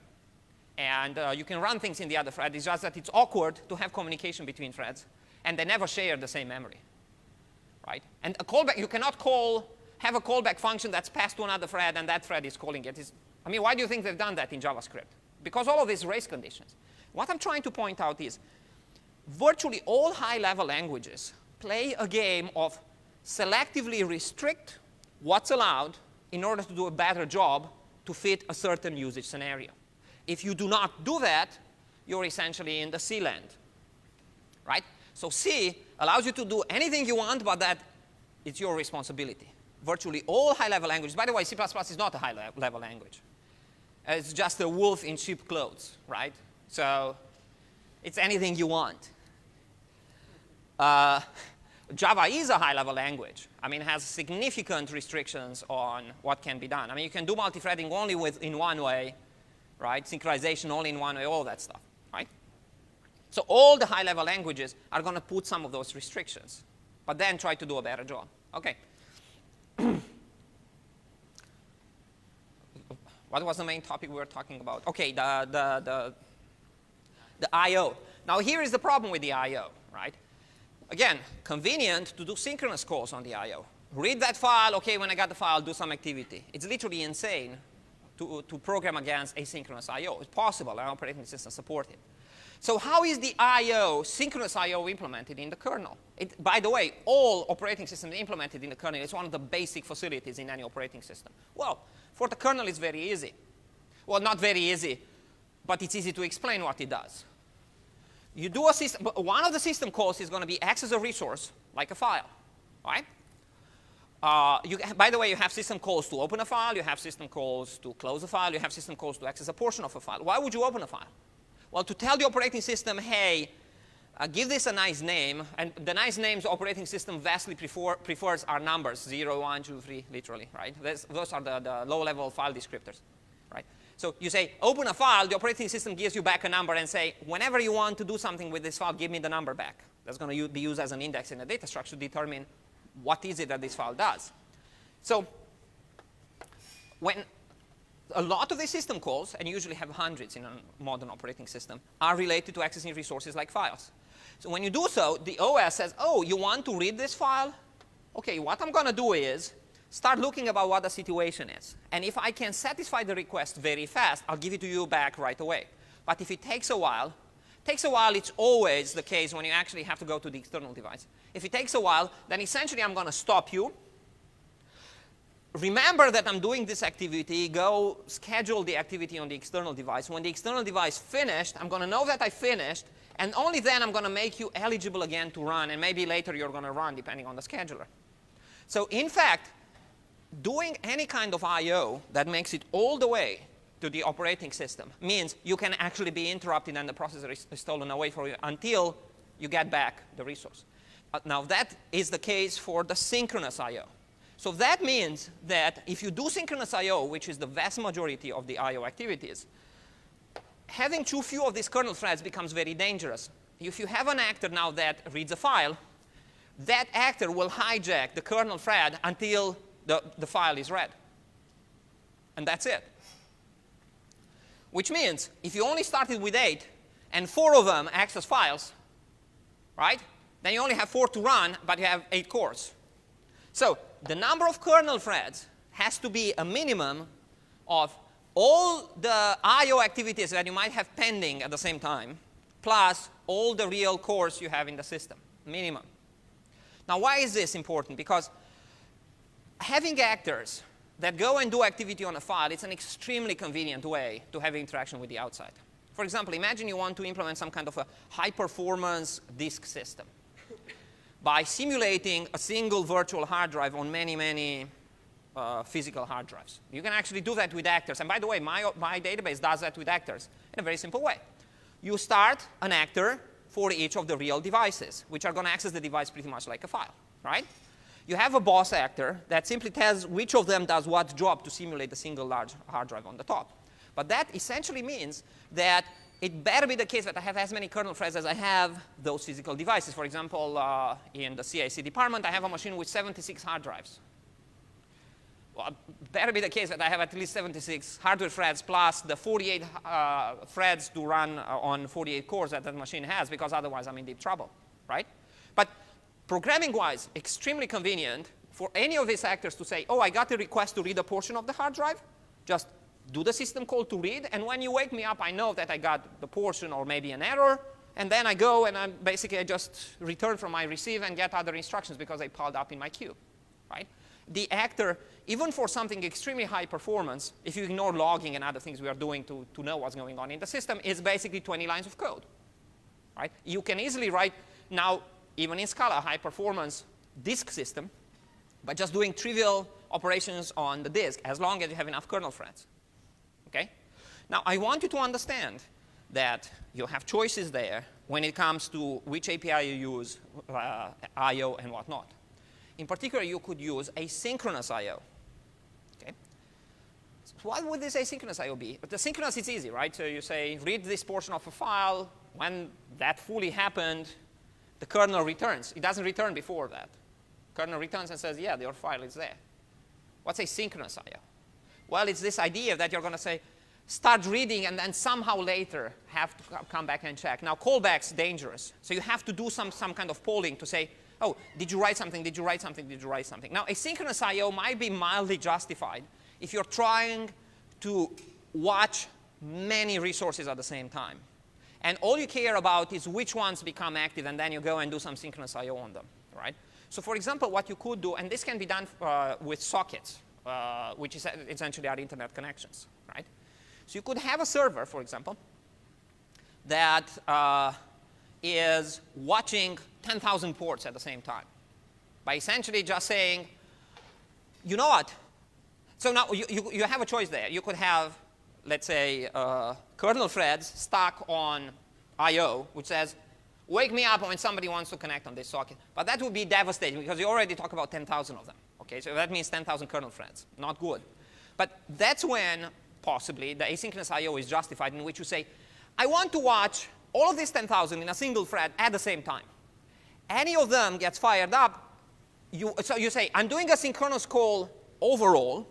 And you can run things in the other thread. It's just that it's awkward to have communication between threads. And they never share the same memory, right? And a callback, you cannot have a callback function that's passed to another thread, and that thread is calling it. I mean, why do you think they've done that in JavaScript? Because all of these race conditions. What I'm trying to point out is virtually all high-level languages play a game of selectively restrict what's allowed in order to do a better job to fit a certain usage scenario. If you do not do that, you're essentially in the C land, right? So C allows you to do anything you want, but that it's your responsibility. Virtually all high-level languages. By the way, C++ is not a high-level language. It's just a wolf in sheep clothes, right? So it's anything you want. Java is a high-level language. I mean, it has significant restrictions on what can be done. I mean, you can do multi-threading only in one way, right? Synchronization only in one way, all that stuff, right? So all the high-level languages are going to put some of those restrictions, but then try to do a better job. OK. What was the main topic we were talking about? OK, the I/O. Now, here is the problem with the I/O, right? Again, convenient to do synchronous calls on the I/O. Read that file. OK, when I got the file, do some activity. It's literally insane to program against asynchronous I/O. It's possible. Our operating system support it. So how is the I/O, synchronous I/O, implemented in the kernel? By the way, all operating systems implemented in the kernel is one of the basic facilities in any operating system. Well, for the kernel, it's very easy. Well, not very easy, but it's easy to explain what it does. You do a system, one of the system calls is going to be access a resource, like a file, right? By the way, you have system calls to open a file, you have system calls to close a file, you have system calls to access a portion of a file. Why would you open a file? Well, to tell the operating system, hey, give this a nice name, and the nice names the operating system vastly prefers are numbers, 0, 1, 2, 3, literally, right? Those are the low-level file descriptors, right? So you say, open a file, the operating system gives you back a number and say, whenever you want to do something with this file, give me the number back. That's going to be used as an index in the data structure to determine what is it that this file does. So when a lot of these system calls, and you usually have hundreds in a modern operating system, are related to accessing resources like files. So when you do so, the OS says, oh, you want to read this file? OK, what I'm going to do is start looking about what the situation is. And if I can satisfy the request very fast, I'll give it to you back right away. But if it takes a while, it's always the case when you actually have to go to the external device. If it takes a while, then essentially I'm going to stop you. Remember that I'm doing this activity. Go schedule the activity on the external device. When the external device finished, I'm going to know that I finished. And only then I'm going to make you eligible again to run. And maybe later you're going to run, depending on the scheduler. So in fact, doing any kind of I/O that makes it all the way to the operating system means you can actually be interrupted and the processor is stolen away from you until you get back the resource. Now, that is the case for the synchronous I/O. So that means that if you do synchronous I/O, which is the vast majority of the I/O activities, having too few of these kernel threads becomes very dangerous. If you have an actor now that reads a file, that actor will hijack the kernel thread until the file is read. And that's it. Which means if you only started with 8 and 4 of them access files, right, then you only have 4 to run, but you have 8 cores. So the number of kernel threads has to be a minimum of all the I/O activities that you might have pending at the same time, plus all the real cores you have in the system, minimum. Now, why is this important? Because having actors that go and do activity on a file, it's an extremely convenient way to have interaction with the outside. For example, imagine you want to implement some kind of a high-performance disk system by simulating a single virtual hard drive on many, many physical hard drives. You can actually do that with actors. And by the way, my database does that with actors in a very simple way. You start an actor for each of the real devices, which are going to access the device pretty much like a file, right? You have a boss actor that simply tells which of them does what job to simulate a single large hard drive on the top. But that essentially means that it better be the case that I have as many kernel threads as I have those physical devices. For example, in the CIC department, I have a machine with 76 hard drives. Well, it better be the case that I have at least 76 hardware threads plus the 48 threads to run on 48 cores that machine has, because otherwise I'm in deep trouble, right? But programming-wise, extremely convenient for any of these actors to say, oh, I got a request to read a portion of the hard drive. Just do the system call to read. And when you wake me up, I know that I got the portion or maybe an error. And then I go and I just return from my receive and get other instructions because they piled up in my queue, right? The actor, even for something extremely high performance, if you ignore logging and other things we are doing to know what's going on in the system, is basically 20 lines of code, right? You can easily write now, even in Scala, a high-performance disk system by just doing trivial operations on the disk, as long as you have enough kernel threads. Okay? Now, I want you to understand that you have choices there when it comes to which API you use, I/O, and whatnot. In particular, you could use asynchronous I/O. Okay? So what would this asynchronous I/O be? But the synchronous is easy, right? So you say, read this portion of a file. When that fully happened, the kernel returns. It doesn't return before that. Kernel returns and says, yeah, your file is there. What's asynchronous I/O? Well, it's this idea that you're going to say, start reading and then somehow later have to come back and check. Now, callback's dangerous. So you have to do some kind of polling to say, oh, did you write something? Did you write something? Did you write something? Now, asynchronous I/O might be mildly justified if you're trying to watch many resources at the same time. And all you care about is which ones become active, and then you go and do some synchronous I/O on them, right? So for example, what you could do, and this can be done with sockets, which is essentially our internet connections, right? So you could have a server, for example, that is watching 10,000 ports at the same time by essentially just saying, you know what? So now you have a choice there. You could have, let's say, kernel threads stuck on I/O, which says, wake me up when somebody wants to connect on this socket. But that would be devastating because you already talk about 10,000 of them. Okay, so that means 10,000 kernel threads. Not good. But that's when, possibly, the asynchronous I/O is justified, in which you say, I want to watch all of these 10,000 in a single thread at the same time. any of them gets fired up, so you say, I'm doing a synchronous call overall,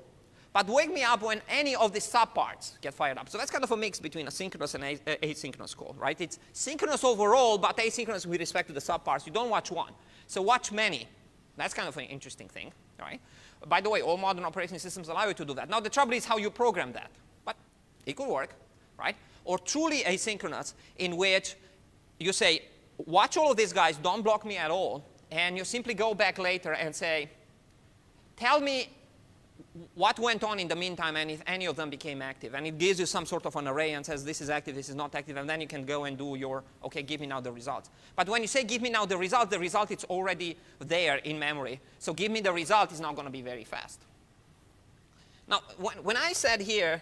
but wake me up when any of the subparts get fired up. So that's kind of a mix between a synchronous and asynchronous call, right? It's synchronous overall, but asynchronous with respect to the subparts. You don't watch one. So watch many. That's kind of an interesting thing, right? By the way, all modern operating systems allow you to do that. Now, the trouble is how you program that. But it could work, right? Or truly asynchronous, in which you say, watch all of these guys, don't block me at all, and you simply go back later and say, tell me what went on in the meantime and if any of them became active. And it gives you some sort of an array and says, this is active, this is not active, and then you can go and do your, OK, give me now the results. But when you say, give me now the result is already there in memory. So give me the result is not going to be very fast. Now, when I said here,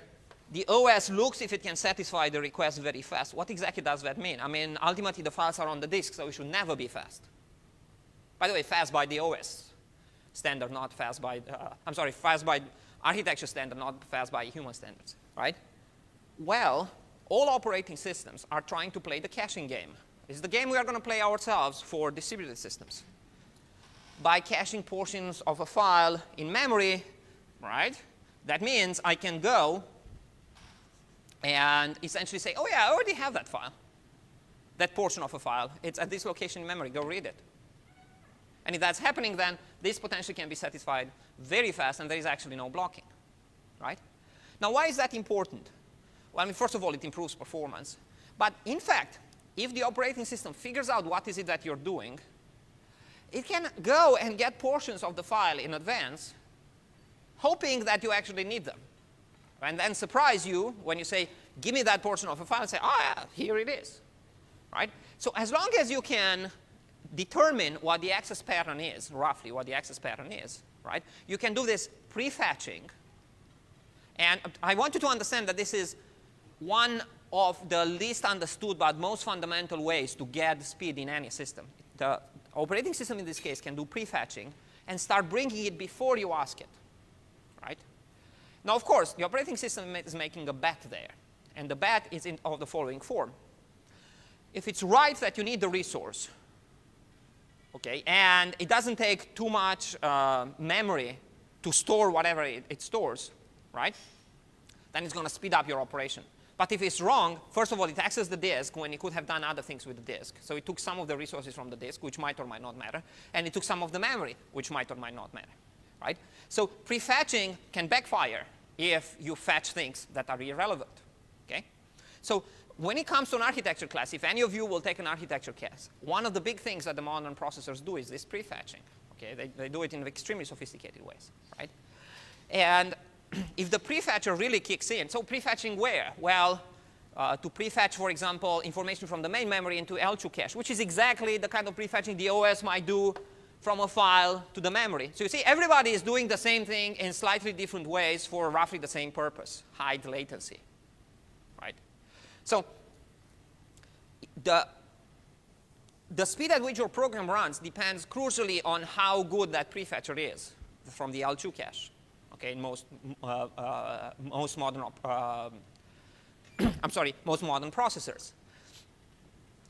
the OS looks if it can satisfy the request very fast, what exactly does that mean? I mean, ultimately, the files are on the disk, so it should never be fast. By the way, fast by the OS standard, not fast by, I'm sorry, fast by architecture standard, not fast by human standards, right? Well, all operating systems are trying to play the caching game. This is the game we are going to play ourselves for distributed systems. By caching portions of a file in memory, right? That means I can go and essentially say, oh, yeah, I already have that file, that portion of a file. It's at this location in memory. Go read it. And if that's happening, then this potentially can be satisfied very fast, and there is actually no blocking, right? Now, why is that important? Well, I mean, first of all, it improves performance. But in fact, if the operating system figures out what is it that you're doing, it can go and get portions of the file in advance, hoping that you actually need them, and then surprise you when you say, give me that portion of a file, and say, oh, yeah, here it is, right? So as long as you can determine what the access pattern is, roughly what the access pattern is, right? You can do this prefetching. And I want you to understand that this is one of the least understood but most fundamental ways to get speed in any system. The operating system in this case can do prefetching and start bringing it before you ask it, right? Now, of course, the operating system is making a bet there. And the bet is of the following form. If it's right that you need the resource, okay, and it doesn't take too much memory to store whatever it stores, right? Then it's going to speed up your operation. But if it's wrong, first of all, it accesses the disk when it could have done other things with the disk. So it took some of the resources from the disk, which might or might not matter, and it took some of the memory, which might or might not matter, right? So prefetching can backfire if you fetch things that are irrelevant, okay? So when it comes to an architecture class, if any of you will take an architecture class, one of the big things that the modern processors do is this prefetching. Okay? They do it in extremely sophisticated ways, right? And if the prefetcher really kicks in, so prefetching where? Well, to prefetch, for example, information from the main memory into L2 cache, which is exactly the kind of prefetching the OS might do from a file to the memory. So you see, everybody is doing the same thing in slightly different ways for roughly the same purpose, hide latency, right? So the speed at which your program runs depends crucially on how good that prefetcher is from the L2 cache. Okay, in most modern most modern processors.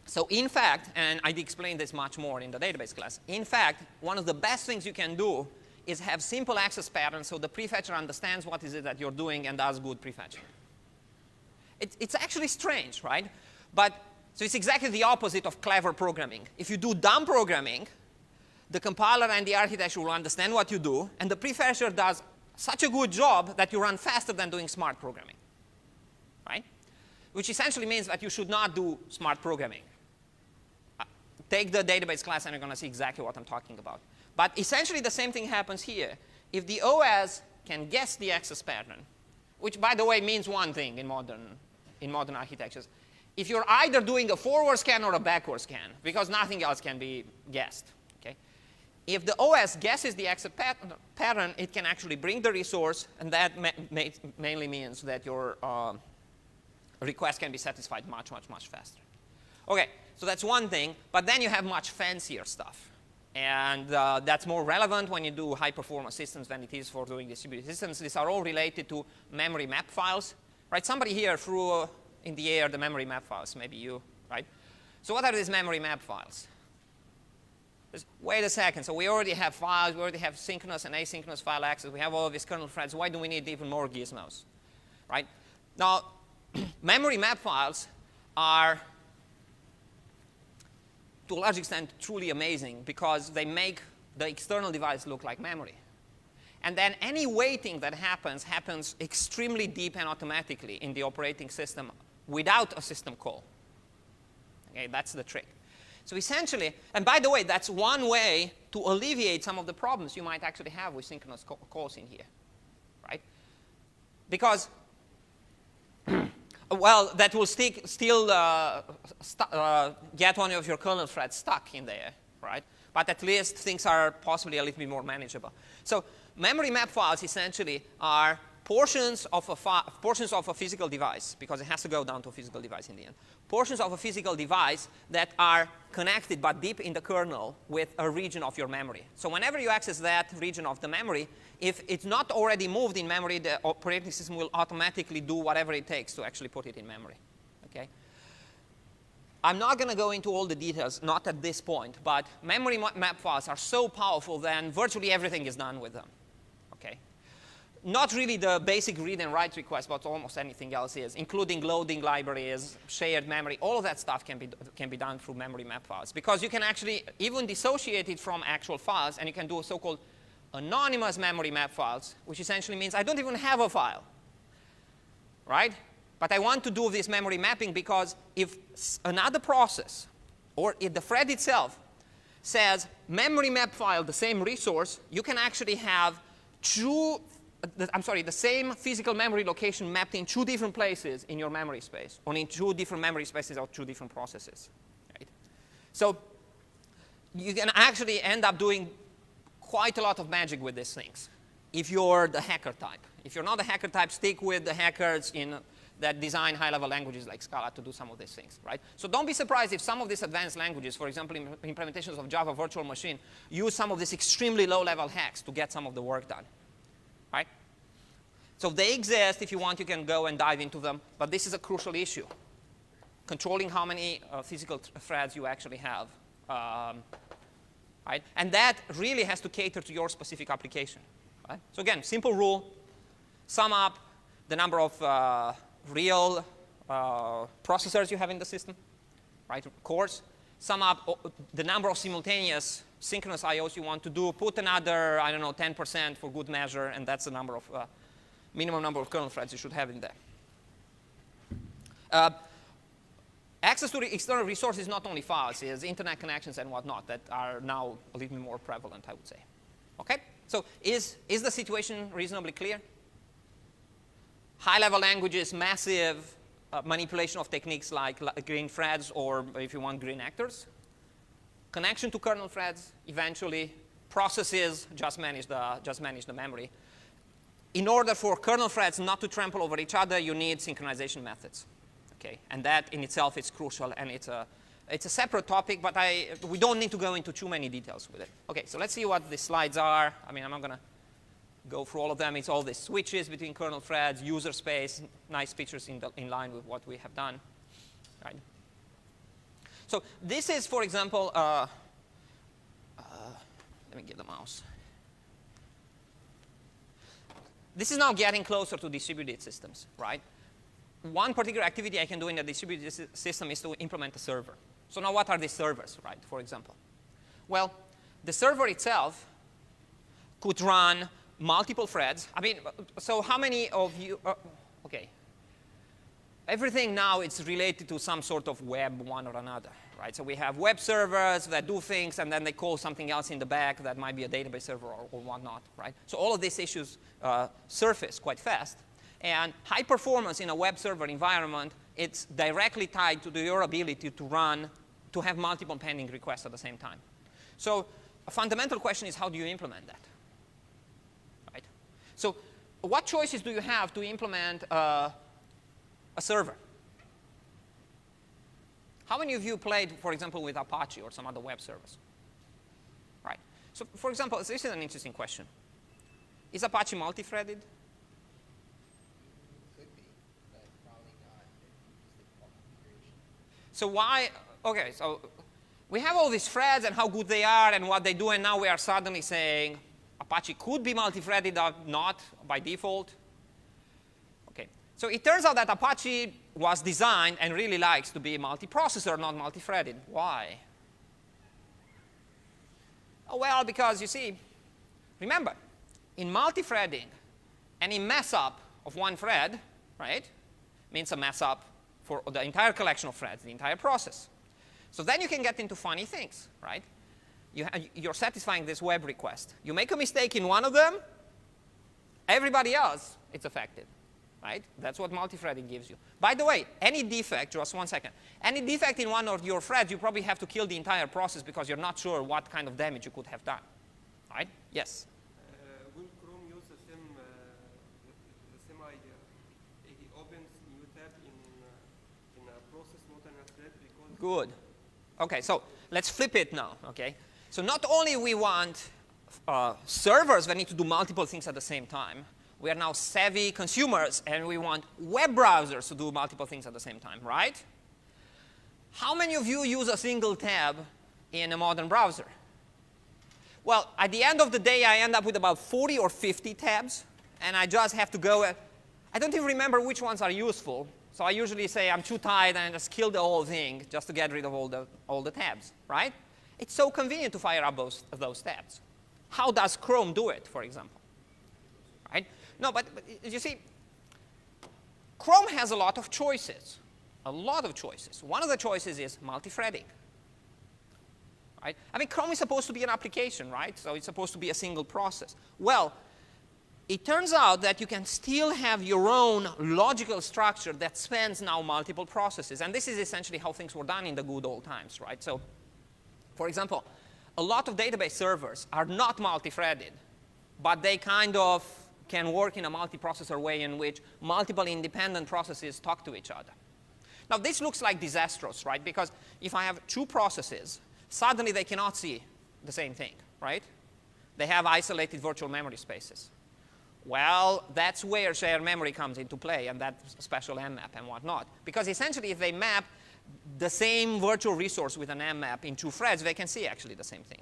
So in fact, and I explained this much more in the database class, in fact, one of the best things you can do is have simple access patterns so the prefetcher understands what is it that you're doing and does good prefetching. It's actually strange, right? But so it's exactly the opposite of clever programming. If you do dumb programming, the compiler and the architecture will understand what you do, and the prefetcher does such a good job that you run faster than doing smart programming, right? Which essentially means that you should not do smart programming. Take the database class and you're going to see exactly what I'm talking about. But essentially the same thing happens here. If the OS can guess the access pattern, which by the way means one thing in modern architectures, if you're either doing a forward scan or a backward scan, because nothing else can be guessed, okay? If the OS guesses the access pattern, it can actually bring the resource, and that mainly means that your request can be satisfied much, much, much faster. Okay, so that's one thing, but then you have much fancier stuff. And that's more relevant when you do high-performance systems than it is for doing distributed systems. These are all related to memory map files, right? Somebody here threw in the air the memory map files, maybe you, right? So what are these memory map files? Wait a second, so we already have files, we already have synchronous and asynchronous file access, we have all of these kernel threads, why do we need even more gizmos, right? Now, memory map files are, to a large extent, truly amazing because they make the external device look like memory. And then any weighting that happens extremely deep and automatically in the operating system without a system call. Okay, that's the trick. So essentially, and by the way, that's one way to alleviate some of the problems you might actually have with synchronous calls in here, right? Because, well, that will still get one of your kernel threads stuck in there, right? But at least things are possibly a little bit more manageable. So memory map files essentially are portions of a physical device, because it has to go down to a physical device in the end. Portions of a physical device that are connected but deep in the kernel with a region of your memory. So whenever you access that region of the memory, if it's not already moved in memory, the operating system will automatically do whatever it takes to actually put it in memory. Okay? I'm not going to go into all the details, not at this point, but memory map files are so powerful that virtually everything is done with them. Okay? Not really the basic read and write request, but almost anything else is, including loading libraries, shared memory. All of that stuff can be done through memory map files, because you can actually even dissociate it from actual files, and you can do so-called anonymous memory map files, which essentially means I don't even have a file, right? But I want to do this memory mapping because if another process, or if the thread itself says memory map file, the same resource, you can actually have the same physical memory location mapped in two different places in your memory space, or in two different memory spaces or two different processes. Right? So you can actually end up doing quite a lot of magic with these things if you're the hacker type. If you're not the hacker type, stick with the hackers that design high-level languages like Scala to do some of these things, right? So don't be surprised if some of these advanced languages, for example, implementations of Java Virtual Machine, use some of these extremely low-level hacks to get some of the work done, right? So they exist. If you want, you can go and dive into them. But this is a crucial issue, controlling how many physical threads you actually have, right? And that really has to cater to your specific application, right? So again, simple rule, sum up the number of real processors you have in the system, right, cores. Sum up the number of simultaneous synchronous IOs you want to do. Put another, I don't know, 10% for good measure, and that's the number of minimum number of kernel threads you should have in there. Access to the external resources, not only files, is internet connections and whatnot that are now a little bit more prevalent, I would say. Okay? So is the situation reasonably clear? High-level languages, massive manipulation of techniques like green threads, or if you want, green actors. Connection to kernel threads, eventually. Processes, just manage the memory. In order for kernel threads not to trample over each other, you need synchronization methods. Okay? And that in itself is crucial, and it's a separate topic, but we don't need to go into too many details with it. Okay, so let's see what the slides are. I mean, I'm not going to go through all of them. It's all the switches between kernel threads, user space, nice features in line with what we have done. Right? So this is, for example, let me get the mouse. This is now getting closer to distributed systems, right? One particular activity I can do in a distributed system is to implement a server. So now what are these servers, right, for example? Well, the server itself could run multiple threads. I mean, so how many of you, okay. Everything now is related to some sort of web one or another, right? So we have web servers that do things, and then they call something else in the back that might be a database server or whatnot, right? So all of these issues surface quite fast. And high performance in a web server environment, it's directly tied to your ability to have multiple pending requests at the same time. So a fundamental question is, how do you implement that? Right? So what choices do you have to implement a server? How many of you played, for example, with Apache or some other web service? Right. So for example, this is an interesting question. Is Apache multi-threaded? Could be, but probably not if you use the default configuration. So why, okay, so we have all these threads and how good they are and what they do, and now we are suddenly saying Apache could be multi-threaded or not by default. Okay. So it turns out that Apache was designed and really likes to be multi-processor, not multi-threaded. Why? Oh, well, because you see, remember, in multi-threading, any mess up of one thread, right, means a mess up for the entire collection of threads, the entire process. So then you can get into funny things, right? You're satisfying this web request. You make a mistake in one of them, everybody else, it's affected, right? That's what multi-threading gives you. By the way, any defect, just one second, any defect in one of your threads, you probably have to kill the entire process because you're not sure what kind of damage you could have done, right? Yes? Will Chrome use the same idea? He opens new tab in a process, not in a thread, because... Good. OK, so let's flip it now, OK? So not only we want servers that need to do multiple things at the same time, we are now savvy consumers, and we want web browsers to do multiple things at the same time, right? How many of you use a single tab in a modern browser? Well, at the end of the day, I end up with about 40 or 50 tabs, and I just have to go. I don't even remember which ones are useful. So I usually say I'm too tired and I just kill the whole thing just to get rid of all the tabs, right? It's so convenient to fire up those tabs. How does Chrome do it, for example? Right? No, but you see, Chrome has a lot of choices, a lot of choices. One of the choices is multi-threading. Right? I mean, Chrome is supposed to be an application, right? So it's supposed to be a single process. Well, it turns out that you can still have your own logical structure that spans now multiple processes. And this is essentially how things were done in the good old times, right? So, for example, a lot of database servers are not multi-threaded, but they kind of can work in a multi-processor way in which multiple independent processes talk to each other. Now, this looks like disastrous, right? Because if I have two processes, suddenly they cannot see the same thing, right? They have isolated virtual memory spaces. Well, that's where shared memory comes into play, and that special mmap and whatnot. Because essentially, if they map the same virtual resource with an mmap in two threads, they can see actually the same thing,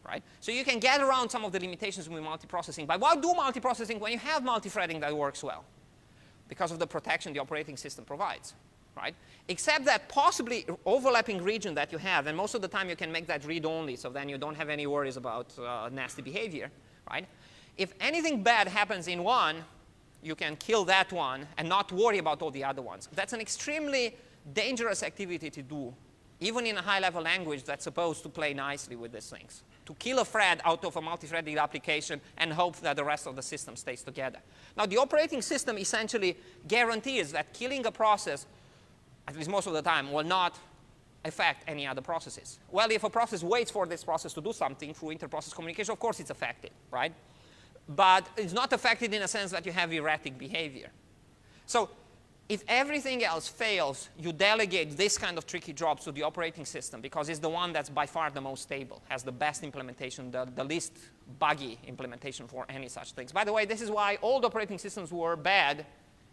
right? So you can get around some of the limitations with multiprocessing. But why do multiprocessing when you have multi-threading that works well? Because of the protection the operating system provides, right? Except that possibly overlapping region that you have, and most of the time you can make that read-only, so then you don't have any worries about nasty behavior, right? If anything bad happens in one, you can kill that one and not worry about all the other ones. That's an extremely dangerous activity to do, even in a high-level language that's supposed to play nicely with these things. To kill a thread out of a multi-threaded application and hope that the rest of the system stays together. Now, the operating system essentially guarantees that killing a process, at least most of the time, will not affect any other processes. Well, if a process waits for this process to do something through inter-process communication, of course it's affected, right? But it's not affected in a sense that you have erratic behavior. So if everything else fails, you delegate this kind of tricky jobs to the operating system because it's the one that's by far the most stable, has the best implementation, the least buggy implementation for any such things. By the way, this is why old operating systems were bad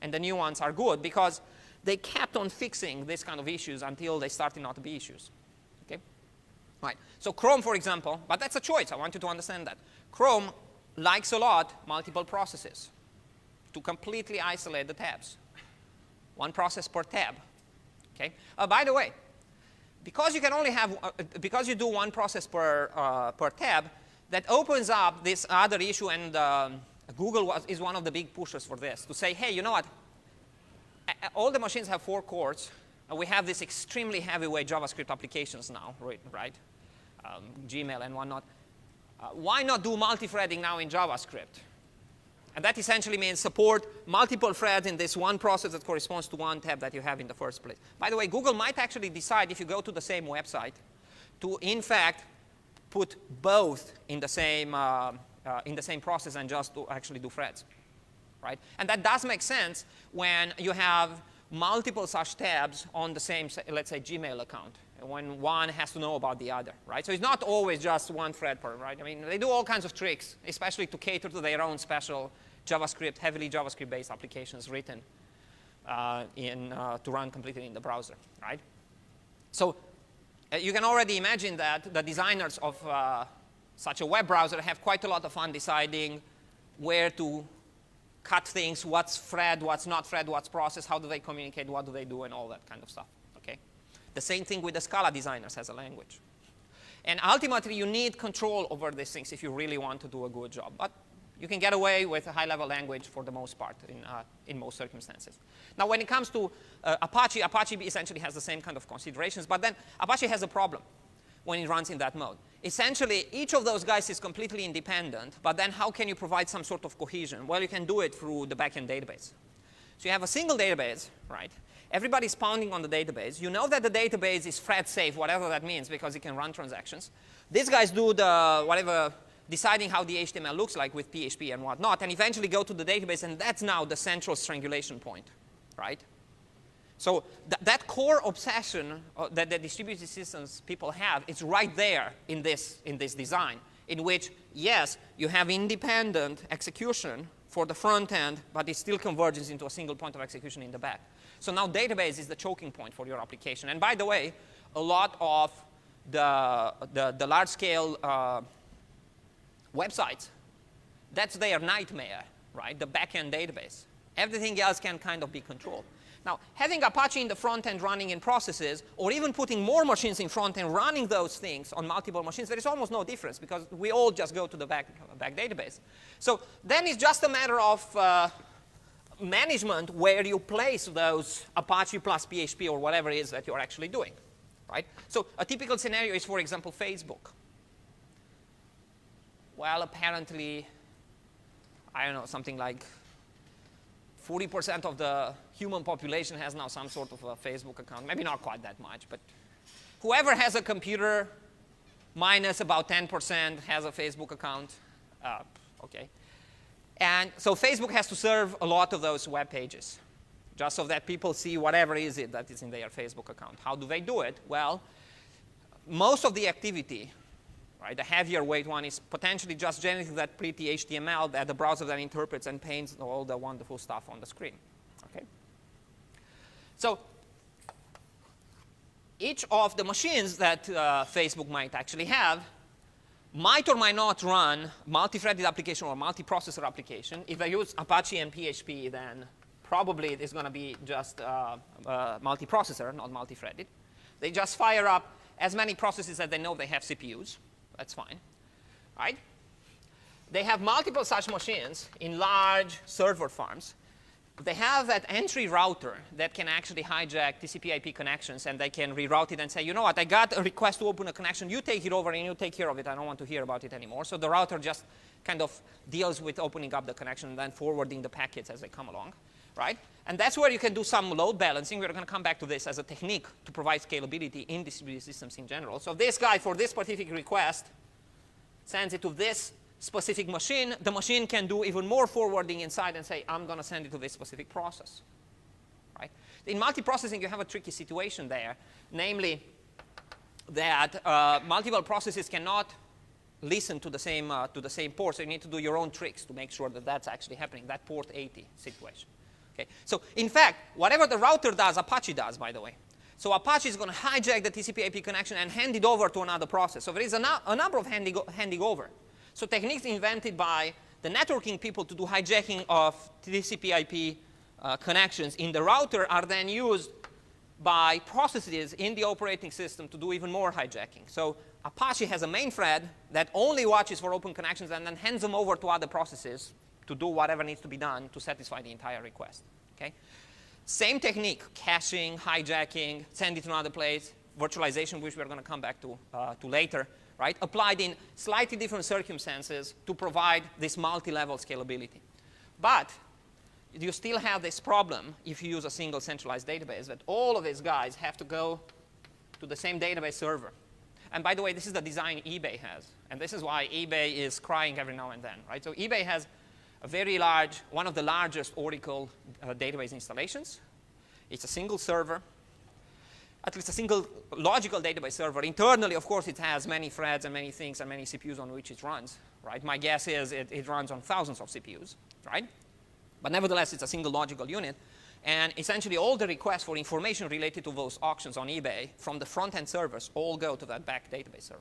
and the new ones are good, because they kept on fixing this kind of issues until they started not to be issues. Okay? Right. So Chrome, for example, but that's a choice. I want you to understand that. Chrome likes a lot multiple processes to completely isolate the tabs. One process per tab. Okay? By the way, because you can only have, because you do one process per tab, that opens up this other issue, and Google is one of the big pushers for this, to say, hey, you know what? All the machines have 4 cores. We have these extremely heavyweight JavaScript applications now, right? Gmail and whatnot. Why not do multi-threading now in JavaScript? And that essentially means support multiple threads in this one process that corresponds to one tab that you have in the first place. By the way, Google might actually decide, if you go to the same website, to in fact put both in the same process and just to actually do threads, right? And that does make sense when you have multiple such tabs on the same, let's say, Gmail account, when one has to know about the other, right? So it's not always just one thread per, right? I mean, they do all kinds of tricks, especially to cater to their own special JavaScript, heavily JavaScript-based applications written to run completely in the browser, right? So you can already imagine that the designers of such a web browser have quite a lot of fun deciding where to cut things, what's thread, what's not thread, what's process, how do they communicate, what do they do, and all that kind of stuff. Okay? The same thing with the Scala designers as a language. And ultimately, you need control over these things if you really want to do a good job. But you can get away with a high-level language for the most part in most circumstances. Now, when it comes to Apache, Apache essentially has the same kind of considerations. But then Apache has a problem when it runs in that mode. Essentially, each of those guys is completely independent. But then how can you provide some sort of cohesion? Well, you can do it through the backend database. So you have a single database, right? Everybody's pounding on the database. You know that the database is thread safe, whatever that means, because it can run transactions. These guys do the whatever, deciding how the HTML looks like with PHP and whatnot, and eventually go to the database, and that's now the central strangulation point, right? So that core obsession that the distributed systems people have is right there in this design, in which, yes, you have independent execution for the front end, but it still converges into a single point of execution in the back. So now database is the choking point for your application. And by the way, a lot of the large-scale websites, that's their nightmare, right? The back-end database. Everything else can kind of be controlled. Now, having Apache in the front end running in processes, or even putting more machines in front end running those things on multiple machines, there is almost no difference because we all just go to the back database. So then it's just a matter of management where you place those Apache plus PHP or whatever it is that you're actually doing, right? So a typical scenario is, for example, Facebook. Well, apparently, I don't know, something like 40% of the human population has now some sort of a Facebook account. Maybe not quite that much, but whoever has a computer, minus about 10% has a Facebook account. Okay. And so Facebook has to serve a lot of those web pages, just so that people see whatever is it that is in their Facebook account. How do they do it? Well, most of the activity, right, the heavier weight one, is potentially just generating that pretty HTML that the browser then interprets and paints all the wonderful stuff on the screen. Okay? So each of the machines that Facebook might actually have might or might not run multi-threaded application or multi-processor application. If they use Apache and PHP, then probably it is going to be just multi-processor, not multi-threaded. They just fire up as many processes as they know they have CPUs. That's fine, right? They have multiple such machines in large server farms. They have that entry router that can actually hijack TCP/IP connections, and they can reroute it and say, you know what, I got a request to open a connection. You take it over and you take care of it. I don't want to hear about it anymore. So the router just kind of deals with opening up the connection and then forwarding the packets as they come along, right? And that's where you can do some load balancing. We're going to come back to this as a technique to provide scalability in distributed systems in general. So this guy, for this specific request, sends it to this specific machine. The machine can do even more forwarding inside and say, I'm going to send it to this specific process. Right? In multiprocessing, you have a tricky situation there, namely that multiple processes cannot listen to the same port, so you need to do your own tricks to make sure that that's actually happening, that port 80 situation. Okay? So in fact, whatever the router does, Apache does, by the way. So Apache is going to hijack the TCP/IP connection and hand it over to another process. So there is a number of handing over. So techniques invented by the networking people to do hijacking of TCP/IP connections in the router are then used by processes in the operating system to do even more hijacking. So Apache has a main thread that only watches for open connections and then hands them over to other processes to do whatever needs to be done to satisfy the entire request. Okay? Same technique, caching, hijacking, send it to another place, virtualization, which we're going to come back to later, right? Applied in slightly different circumstances to provide this multi-level scalability. But you still have this problem if you use a single centralized database, that all of these guys have to go to the same database server. And by the way, this is the design eBay has. And this is why eBay is crying every now and then, right? So eBay has a very large, one of the largest Oracle database installations. It's a single server, at least a single logical database server. Internally, of course, it has many threads and many things and many CPUs on which it runs, right? My guess is it runs on thousands of CPUs, right? But nevertheless, it's a single logical unit. And essentially, all the requests for information related to those auctions on eBay from the front-end servers all go to that back database server.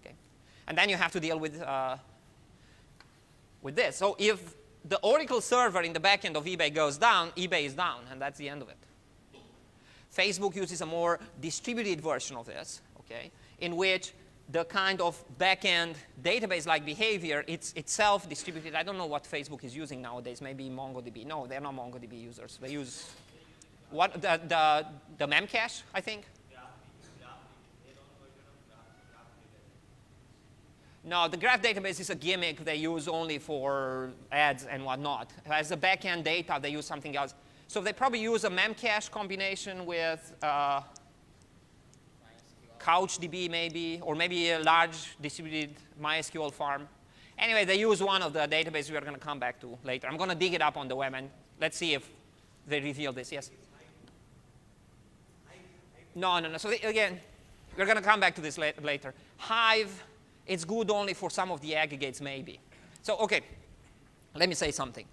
Okay? And then you have to deal with this. So if the Oracle server in the back end of eBay goes down, eBay is down, and that's the end of it. Facebook uses a more distributed version of this, okay, in which the kind of back-end database-like behavior, it's itself distributed. I don't know what Facebook is using nowadays. Maybe MongoDB. No, they're not MongoDB users. They use what the Memcache, I think. No, the graph database is a gimmick they use only for ads and whatnot. As a back-end data, they use something else. So they probably use a Memcache combination with CouchDB maybe, or maybe a large distributed MySQL farm. Anyway, they use one of the databases we are going to come back to later. I'm going to dig it up on the web, and let's see if they reveal this. Yes? No. So again, we're going to come back to this later. Hive, it's good only for some of the aggregates maybe. So OK, let me say something.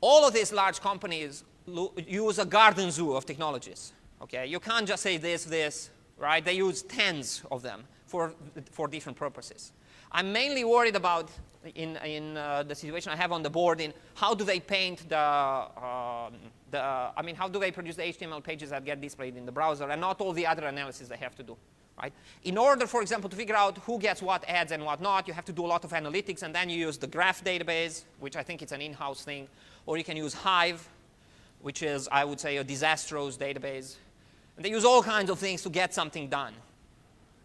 All of these large companies use a garden zoo of technologies. Okay? You can't just say this, right? They use tens of them for different purposes. I'm mainly worried about, in the situation I have on the board, in how do they paint how do they produce the HTML pages that get displayed in the browser, and not all the other analysis they have to do, right? In order, for example, to figure out who gets what ads and what not, you have to do a lot of analytics, and then you use the graph database, which I think it's an in-house thing, or you can use Hive, which is, I would say, a disastrous database. And they use all kinds of things to get something done,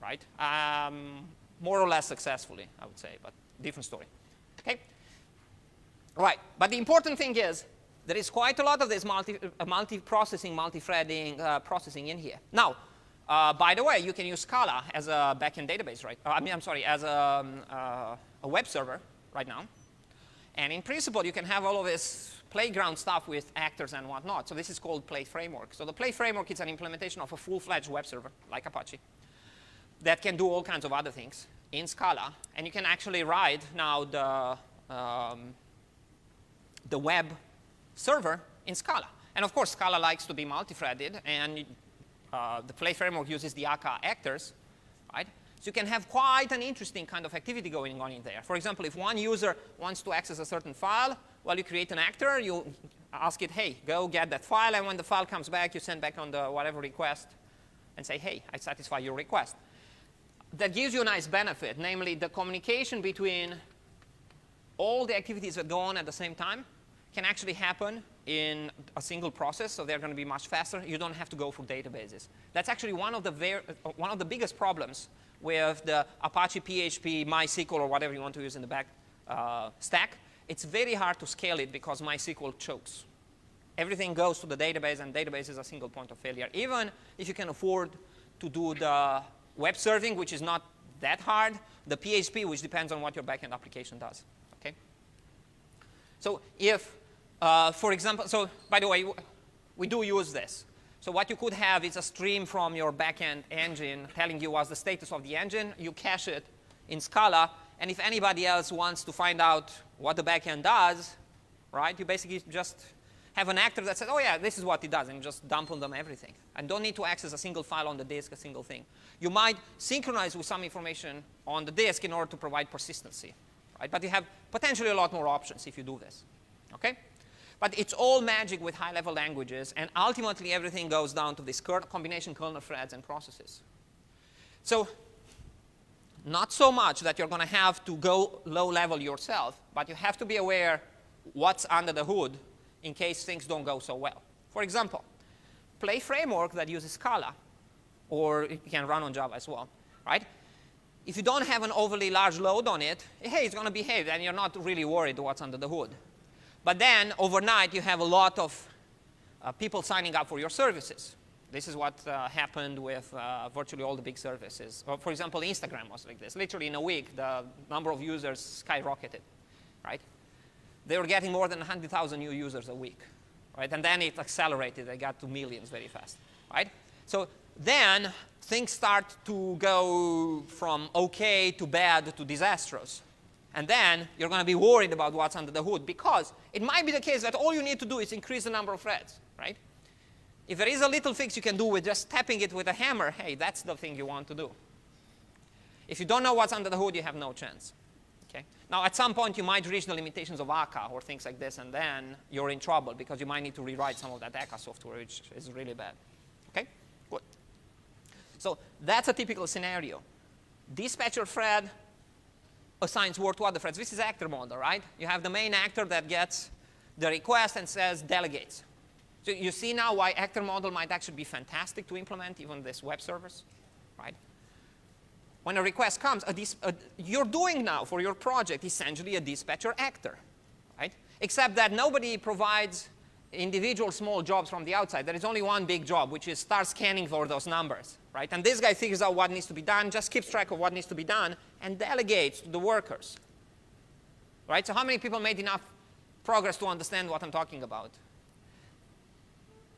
right? More or less successfully, I would say, but different story. Okay? All right, but the important thing is there is quite a lot of this multi-processing, multi-threading processing in here. Now, by the way, you can use Scala as a backend database, right? As a web server right now. And in principle, you can have all of this playground stuff with actors and whatnot. So this is called Play Framework. So the Play Framework is an implementation of a full-fledged web server, like Apache, that can do all kinds of other things in Scala. And you can actually write now the web server in Scala. And of course, Scala likes to be multi-threaded, and the Play Framework uses the Akka actors, right? So you can have quite an interesting kind of activity going on in there. For example, if one user wants to access a certain file, well, you create an actor, you ask it, hey, go get that file, and when the file comes back, you send back on the whatever request and say, hey, I satisfy your request. That gives you a nice benefit, namely the communication between all the activities that go on at the same time can actually happen in a single process, so they're going to be much faster. You don't have to go through databases. That's actually one of the biggest problems with the Apache PHP, MySQL, or whatever you want to use in the back stack. It's very hard to scale it because MySQL chokes. Everything goes to the database, and database is a single point of failure. Even if you can afford to do the web serving, which is not that hard, the PHP, which depends on what your backend application does. Okay? So if, for example, so by the way, we do use this. So what you could have is a stream from your backend engine telling you what's the status of the engine. You cache it in Scala. And if anybody else wants to find out what the backend does, right, you basically just have an actor that says, oh, yeah, this is what it does, and just dump on them everything. And don't need to access a single file on the disk, a single thing. You might synchronize with some information on the disk in order to provide persistency, right? But you have potentially a lot more options if you do this, okay? But it's all magic with high-level languages, and ultimately everything goes down to this combination kernel threads and processes. So not so much that you're going to have to go low-level yourself, but you have to be aware what's under the hood in case things don't go so well. For example, Play Framework that uses Scala, or it can run on Java as well, right? If you don't have an overly large load on it, hey, it's going to behave, and you're not really worried what's under the hood. But then, overnight, you have a lot of people signing up for your services. This is what happened with virtually all the big services. For example, Instagram was like this. Literally, in a week, the number of users skyrocketed, right? They were getting more than 100,000 new users a week, right? And then it accelerated. They got to millions very fast, right? So then things start to go from OK to bad to disastrous. And then you're going to be worried about what's under the hood, because it might be the case that all you need to do is increase the number of threads. right? If there is a little fix you can do with just tapping it with a hammer, hey, that's the thing you want to do. If you don't know what's under the hood, you have no chance. Okay? Now, at some point, you might reach the limitations of ACA or things like this, and then you're in trouble because you might need to rewrite some of that ACA software, which is really bad. Okay? Good. So that's a typical scenario. Dispatcher thread assigns work to other threads. This is actor model, right? You have the main actor that gets the request and says delegates. So you see now why actor model might actually be fantastic to implement even this web service, right? When a request comes, you're doing now for your project essentially a dispatcher actor, right? Except that nobody provides individual small jobs from the outside. There is only one big job, which is start scanning for those numbers, right? And this guy figures out what needs to be done, just keeps track of what needs to be done, and delegates to the workers, right? So how many people made enough progress to understand what I'm talking about?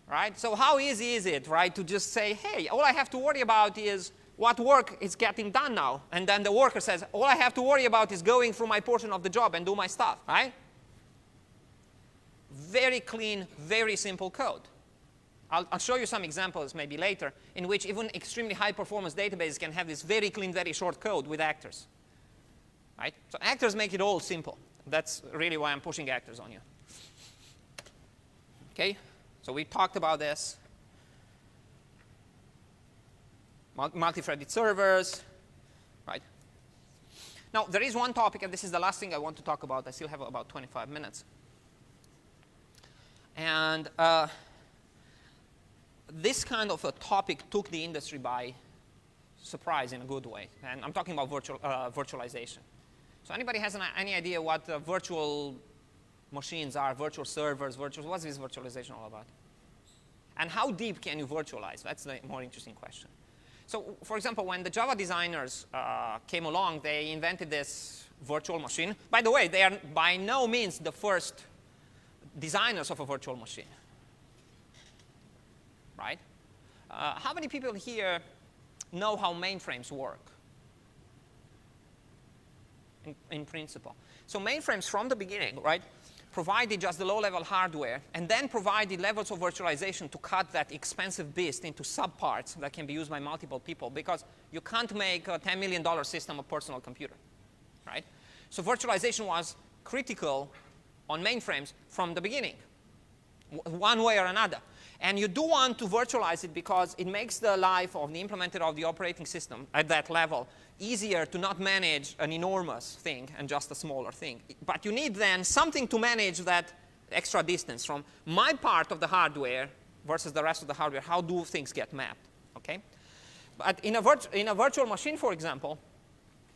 Right? So how easy is it, right, to just say, hey, all I have to worry about is what work is getting done now. And then the worker says, all I have to worry about is going through my portion of the job and do my stuff, right? Very clean, very simple code. I'll show you some examples maybe later in which even extremely high-performance databases can have this very clean, very short code with actors. Right? So actors make it all simple. That's really why I'm pushing actors on you. Okay? So we talked about this. Multi-threaded servers, right? Now, there is one topic, and this is the last thing I want to talk about. I still have about 25 minutes. And this kind of a topic took the industry by surprise in a good way. And I'm talking about virtualization. So anybody has any idea what virtual machines are, virtual servers, what's this virtualization all about? And how deep can you virtualize? That's the more interesting question. So, for example, when the Java designers came along, they invented this virtual machine. By the way, they are by no means the first designers of a virtual machine. Right? How many people here know how mainframes work? In principle. So mainframes from the beginning, right, provided just the low-level hardware and then provided levels of virtualization to cut that expensive beast into subparts that can be used by multiple people, because you can't make a $10 million system a personal computer, right? So virtualization was critical on mainframes from the beginning, one way or another. And you do want to virtualize it because it makes the life of the implementer of the operating system at that level easier to not manage an enormous thing and just a smaller thing. But you need then something to manage that extra distance from my part of the hardware versus the rest of the hardware. How do things get mapped? Okay? But in a virtual machine, for example,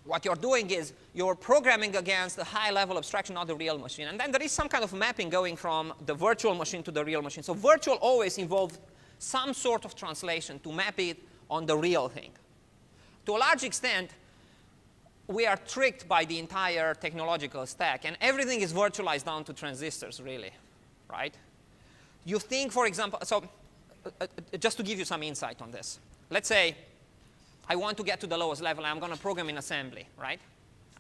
what you're doing is you're programming against a high-level abstraction of the real machine. And then there is some kind of mapping going from the virtual machine to the real machine. So virtual always involved some sort of translation to map it on the real thing. To a large extent, we are tricked by the entire technological stack. And everything is virtualized down to transistors, really. Right? You think, for example, so just to give you some insight on this. Let's say I want to get to the lowest level, and I'm going to program in assembly, right?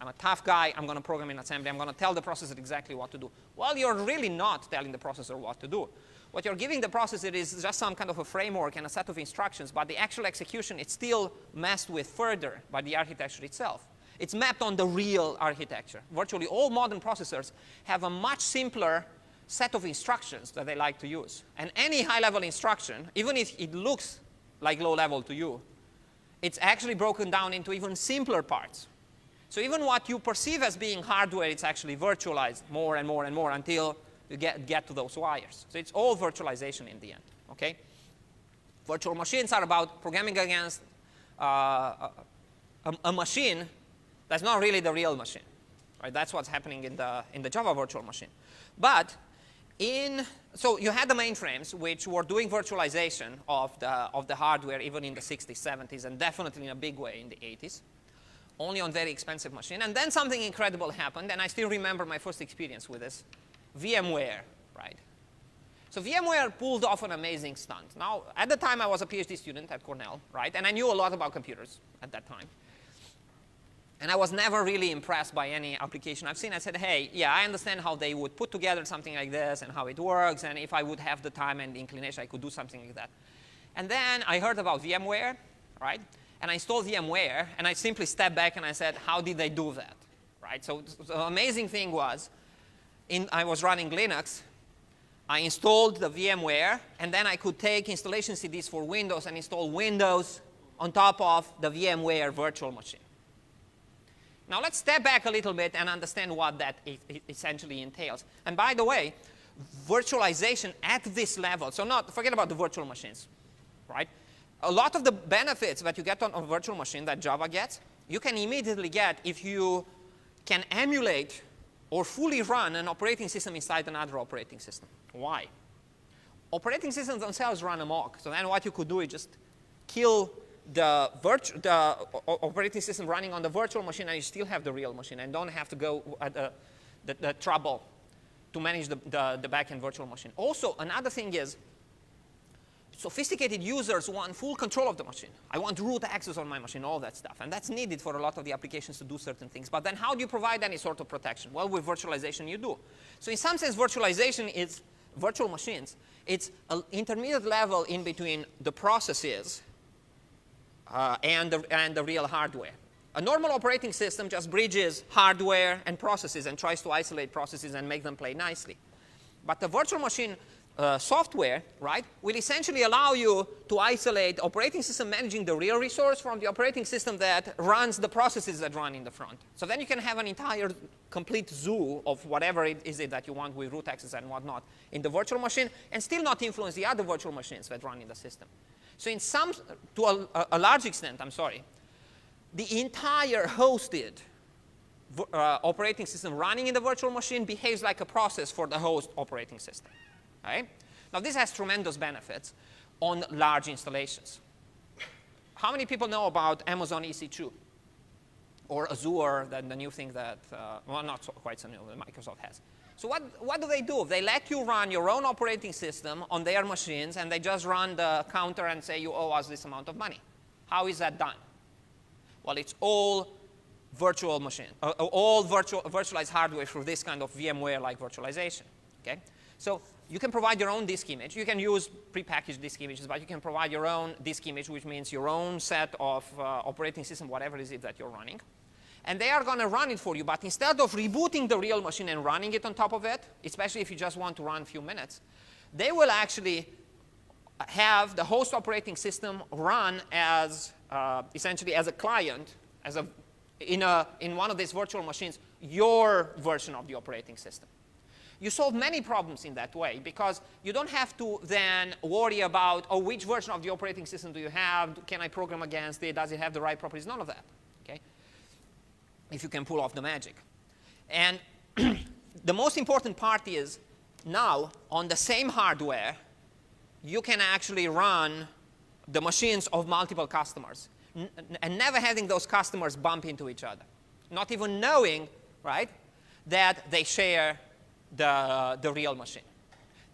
I'm a tough guy. I'm going to program in assembly. I'm going to tell the processor exactly what to do. Well, you're really not telling the processor what to do. What you're giving the processor is just some kind of a framework and a set of instructions, but the actual execution, it's still messed with further by the architecture itself. It's mapped on the real architecture. Virtually all modern processors have a much simpler set of instructions that they like to use. And any high-level instruction, even if it looks like low-level to you, it's actually broken down into even simpler parts. So even what you perceive as being hardware, it's actually virtualized more and more and more until you get to those wires. So it's all virtualization in the end, okay? Virtual machines are about programming against a machine that's not really the real machine, right? That's what's happening in the Java virtual machine. But so you had the mainframes, which were doing virtualization of the hardware even in the 60s, 70s, and definitely in a big way in the 80s, only on very expensive machine. And then something incredible happened, and I still remember my first experience with this. VMware, right? So VMware pulled off an amazing stunt. Now, at the time, I was a PhD student at Cornell, right? And I knew a lot about computers at that time. And I was never really impressed by any application I've seen. I said, hey, yeah, I understand how they would put together something like this and how it works, and if I would have the time and the inclination, I could do something like that. And then I heard about VMware, right? And I installed VMware, and I simply stepped back and I said, how did they do that, right? So the amazing thing was, I was running Linux, I installed the VMware, and then I could take installation CDs for Windows and install Windows on top of the VMware virtual machine. Now let's step back a little bit and understand what that essentially entails. And by the way, virtualization at this level, so forget about the virtual machines, right? A lot of the benefits that you get on a virtual machine that Java gets, you can immediately get if you can emulate or fully run an operating system inside another operating system. Why? Operating systems themselves run amok. So then what you could do is just kill the operating system running on the virtual machine, and you still have the real machine and don't have to go at the trouble to manage the back-end virtual machine. Also, another thing is, sophisticated users want full control of the machine. I want root access on my machine, all that stuff. And that's needed for a lot of the applications to do certain things. But then how do you provide any sort of protection? Well, with virtualization, you do. So in some sense, virtualization is virtual machines. It's an intermediate level in between the processes and the real hardware. A normal operating system just bridges hardware and processes and tries to isolate processes and make them play nicely. But the virtual machine software, right, will essentially allow you to isolate operating system managing the real resource from the operating system that runs the processes that run in the front. So then you can have an entire complete zoo of whatever it is that you want with root access and whatnot in the virtual machine, and still not influence the other virtual machines that run in the system. So to a large extent, the entire hosted operating system running in the virtual machine behaves like a process for the host operating system. Right? Now, this has tremendous benefits on large installations. How many people know about Amazon EC2 or Azure, the new thing that, well, not quite so new, that Microsoft has? So what do? They let you run your own operating system on their machines, and they just run the counter and say, you owe us this amount of money. How is that done? Well, it's all virtual machine, all virtualized hardware through this kind of VMware-like virtualization. Okay? So you can provide your own disk image. You can use prepackaged disk images, but you can provide your own disk image, which means your own set of operating system, whatever it is that you're running. And they are going to run it for you, but instead of rebooting the real machine and running it on top of it, especially if you just want to run a few minutes, they will actually have the host operating system run as essentially as a client, in one of these virtual machines, your version of the operating system. You solve many problems in that way because you don't have to then worry about, oh, which version of the operating system do you have? Can I program against it? Does it have the right properties? None of that, okay? If you can pull off the magic. And the most important part is now on the same hardware, you can actually run the machines of multiple customers and never having those customers bump into each other. Not even knowing, right, that they share the real machine.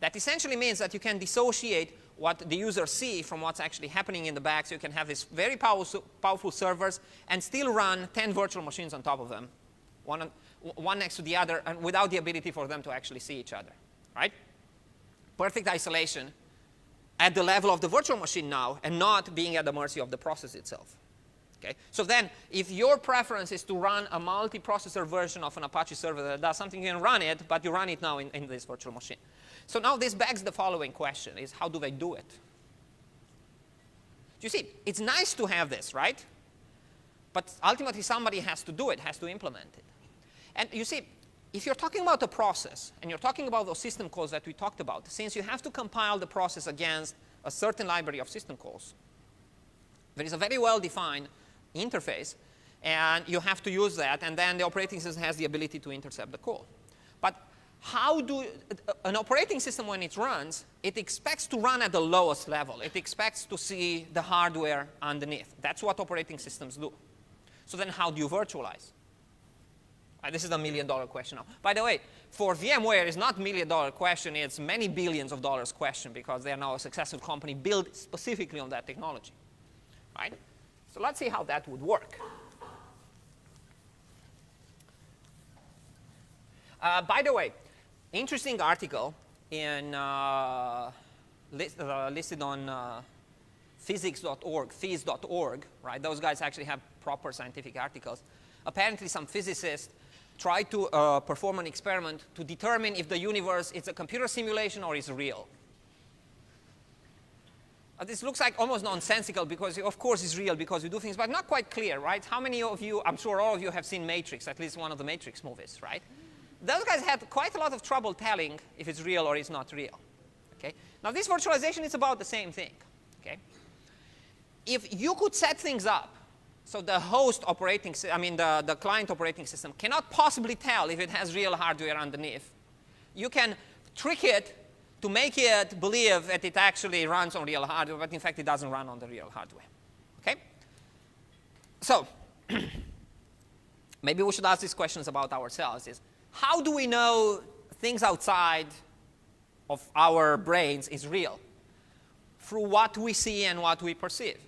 That essentially means that you can dissociate what the users see from what's actually happening in the back, so you can have these very powerful servers and still run 10 virtual machines on top of them, one next to the other, and without the ability for them to actually see each other, right? Perfect isolation at the level of the virtual machine now and not being at the mercy of the process itself. Okay? So then, if your preference is to run a multi-processor version of an Apache server that does something, you can run it, but you run it now in this virtual machine. So now this begs the following question, is how do they do it? You see, it's nice to have this, right? But ultimately, somebody has to do it, has to implement it. And you see, if you're talking about a process, and you're talking about those system calls that we talked about, since you have to compile the process against a certain library of system calls, there is a very well-defined interface, and you have to use that, and then the operating system has the ability to intercept the call. But how an operating system, when it runs, it expects to run at the lowest level. It expects to see the hardware underneath. That's what operating systems do. So then how do you virtualize? This is the million-dollar question now. By the way, for VMware, it's not million-dollar question, it's many billions of dollars question, because they are now a successful company built specifically on that technology, right? So let's see how that would work. By the way, interesting article in listed on physics.org, phys.org, right? Those guys actually have proper scientific articles. Apparently, some physicists tried to perform an experiment to determine if the universe is a computer simulation or is real. This looks like almost nonsensical because, of course, it's real because we do things, but not quite clear, right? How many of you, I'm sure all of you have seen Matrix, at least one of the Matrix movies, right? Those guys had quite a lot of trouble telling if it's real or it's not real. Okay? Now, this virtualization is about the same thing. Okay? If you could set things up so the host operating, the client operating system cannot possibly tell if it has real hardware underneath, you can trick it to make it believe that it actually runs on real hardware, but in fact it doesn't run on the real hardware. Okay? So, maybe we should ask these questions about ourselves. Is how do we know things outside of our brains is real? Through what we see and what we perceive.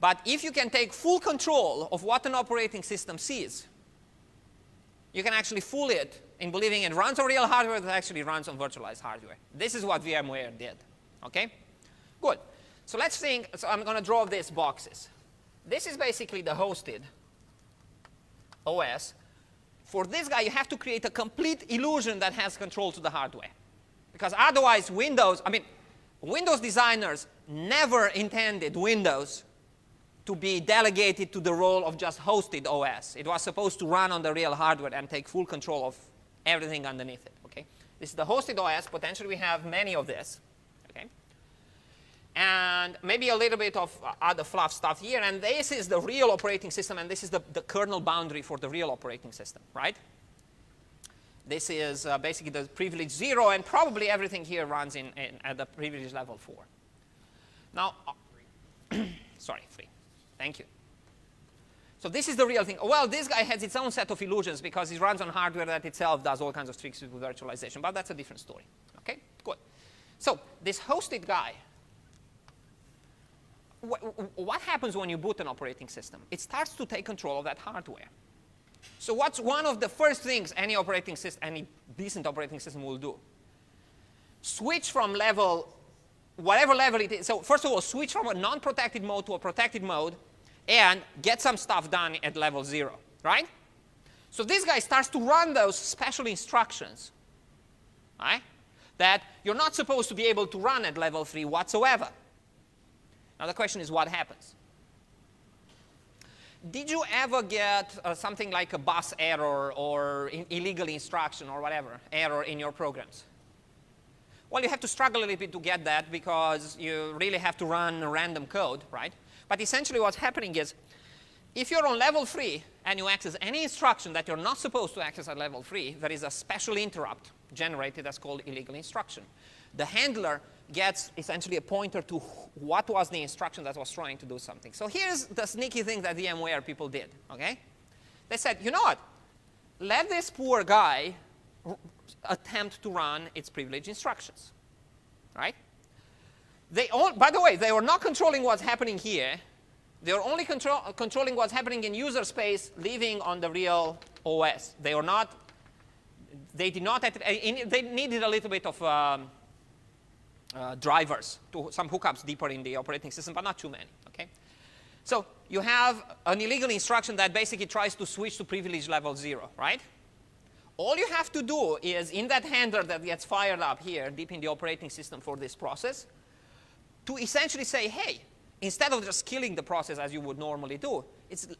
But if you can take full control of what an operating system sees, you can actually fool it in believing it runs on real hardware that actually runs on virtualized hardware. This is what VMware did. Okay? Good. So let's think. So I'm going to draw these boxes. This is basically the hosted OS. For this guy, you have to create a complete illusion that has control to the hardware. Because otherwise, Windows designers never intended Windows to be delegated to the role of just hosted OS. It was supposed to run on the real hardware and take full control of everything underneath it. Okay? This is the hosted OS. Potentially, we have many of this. Okay? And maybe a little bit of other fluff stuff here. And this is the real operating system, and this is the kernel boundary for the real operating system, right? This is basically the privilege 0, and probably everything here runs at the privilege level 4. Now, sorry, 3. Thank you. So this is the real thing. Well, this guy has its own set of illusions because it runs on hardware that itself does all kinds of tricks with virtualization, but that's a different story. Okay, good. So this hosted guy, what happens when you boot an operating system? It starts to take control of that hardware. So what's one of the first things any decent operating system will do? Switch from level, whatever level it is. So first of all, switch from a non-protected mode to a protected mode and get some stuff done at level 0, right? So this guy starts to run those special instructions, right, that you're not supposed to be able to run at level 3 whatsoever. Now the question is, what happens? Did you ever get something like a bus error or illegal instruction or whatever error in your programs? Well, you have to struggle a little bit to get that because you really have to run random code, right? But essentially what's happening is, if you're on level 3 and you access any instruction that you're not supposed to access at level 3, there is a special interrupt generated that's called illegal instruction. The handler gets essentially a pointer to what was the instruction that was trying to do something. So here's the sneaky thing that VMware people did, okay? They said, you know what? Let this poor guy attempt to run its privileged instructions, right? By the way, they were not controlling what's happening here. They were only controlling what's happening in user space living on the real OS. They needed a little bit of drivers, some hookups deeper in the operating system, but not too many, okay? So you have an illegal instruction that basically tries to switch to privilege level 0, right? All you have to do is, in that handler that gets fired up here, deep in the operating system for this process, to essentially say, hey, instead of just killing the process as you would normally do,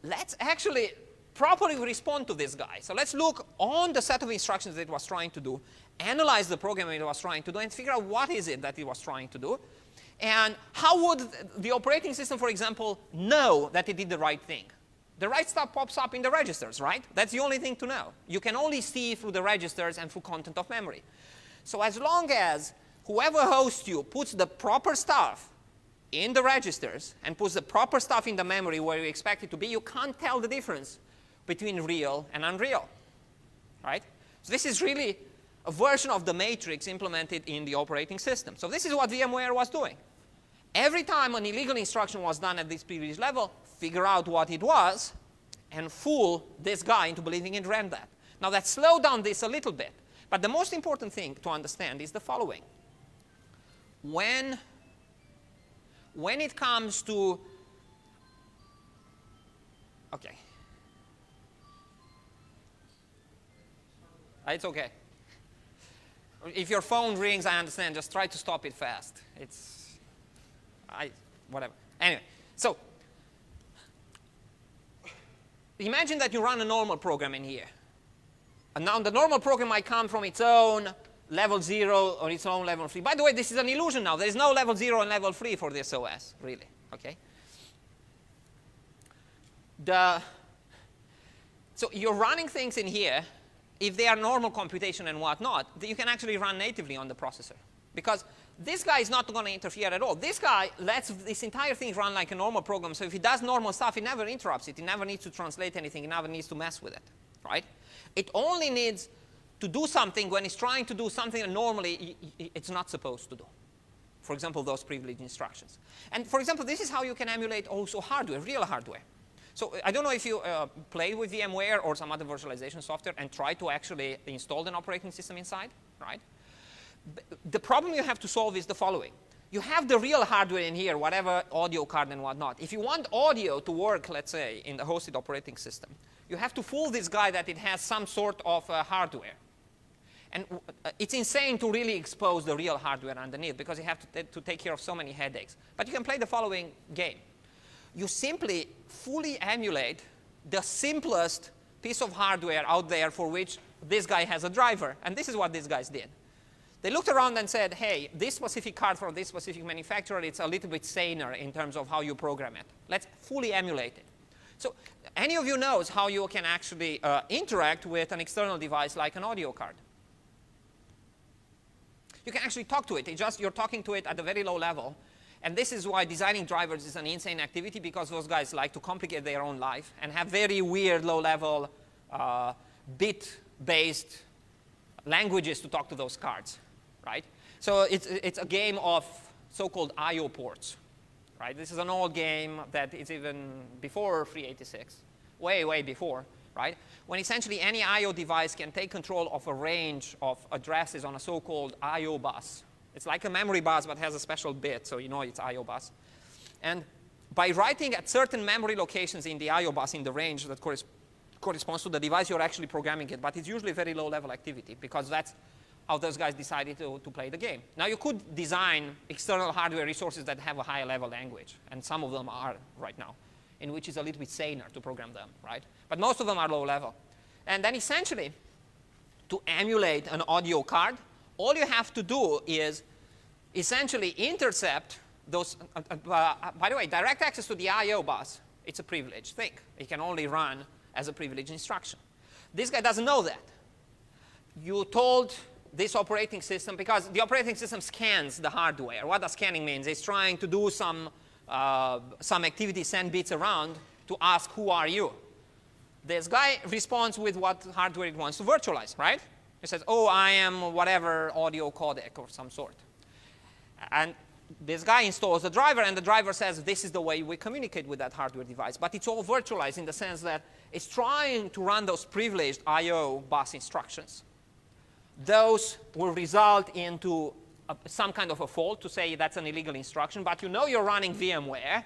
let's actually properly respond to this guy. So let's look on the set of instructions that it was trying to do, analyze the program it was trying to do, and figure out what is it that it was trying to do. And how would the operating system, for example, know that it did the right thing? The right stuff pops up in the registers, right? That's the only thing to know. You can only see through the registers and through content of memory. So as long as whoever hosts you puts the proper stuff in the registers and puts the proper stuff in the memory where you expect it to be, you can't tell the difference between real and unreal, right? So this is really a version of the matrix implemented in the operating system. So this is what VMware was doing. Every time an illegal instruction was done at this privilege level, figure out what it was and fool this guy into believing it ran that. Now that slowed down this a little bit, but the most important thing to understand is the following. When it comes to, okay. It's okay. If your phone rings, I understand, just try to stop it fast. Whatever. Anyway, so imagine that you run a normal program in here. And now the normal program might come from its own level 0 or its own level 3. By the way, this is an illusion now. There is no level 0 and level 3 for this OS, really. Okay? So you're running things in here. If they are normal computation and whatnot, you can actually run natively on the processor. Because this guy is not going to interfere at all. This guy lets this entire thing run like a normal program. So if it does normal stuff, it never interrupts it. It never needs to translate anything. It never needs to mess with it. Right? It only needs to do something when it's trying to do something that normally it's not supposed to do. For example, those privileged instructions. And for example, this is how you can emulate also hardware, real hardware. So I don't know if you played with VMware or some other virtualization software and tried to actually install an operating system inside, right? The problem you have to solve is the following. You have the real hardware in here, whatever audio card and whatnot. If you want audio to work, let's say, in the hosted operating system, you have to fool this guy that it has some sort of hardware. And it's insane to really expose the real hardware underneath because you have to take care of so many headaches. But you can play the following game. You simply fully emulate the simplest piece of hardware out there for which this guy has a driver. And this is what these guys did. They looked around and said, hey, this specific card from this specific manufacturer, it's a little bit saner in terms of how you program it. Let's fully emulate it. So any of you knows how you can actually interact with an external device like an audio card? You can actually talk to it. You're talking to it at a very low level. And this is why designing drivers is an insane activity, because those guys like to complicate their own life and have very weird low-level bit-based languages to talk to those cards, right? So it's a game of so-called I/O ports, right? This is an old game that is even before 386, way, way before, right? When essentially any I/O device can take control of a range of addresses on a so-called I/O bus. It's like a memory bus, but has a special bit, so you know it's I/O bus. And by writing at certain memory locations in the I/O bus in the range that corresponds to the device, you're actually programming it. But it's usually very low-level activity, because that's how those guys decided to play the game. Now, you could design external hardware resources that have a higher-level language, and some of them are right now, in which is a little bit saner to program them, right? But most of them are low-level. And then essentially, to emulate an audio card, all you have to do is essentially intercept those. By the way, direct access to the I/O bus, it's a privileged thing. It can only run as a privileged instruction. This guy doesn't know that. You told this operating system, because the operating system scans the hardware. What does scanning mean? It's trying to do some activity, send bits around to ask, who are you? This guy responds with what hardware it wants to virtualize, right? It says, oh, I am whatever audio codec or some sort. And this guy installs the driver, and the driver says, this is the way we communicate with that hardware device. But it's all virtualized in the sense that it's trying to run those privileged I/O bus instructions. Those will result into some kind of a fault to say that's an illegal instruction, but you know you're running VMware.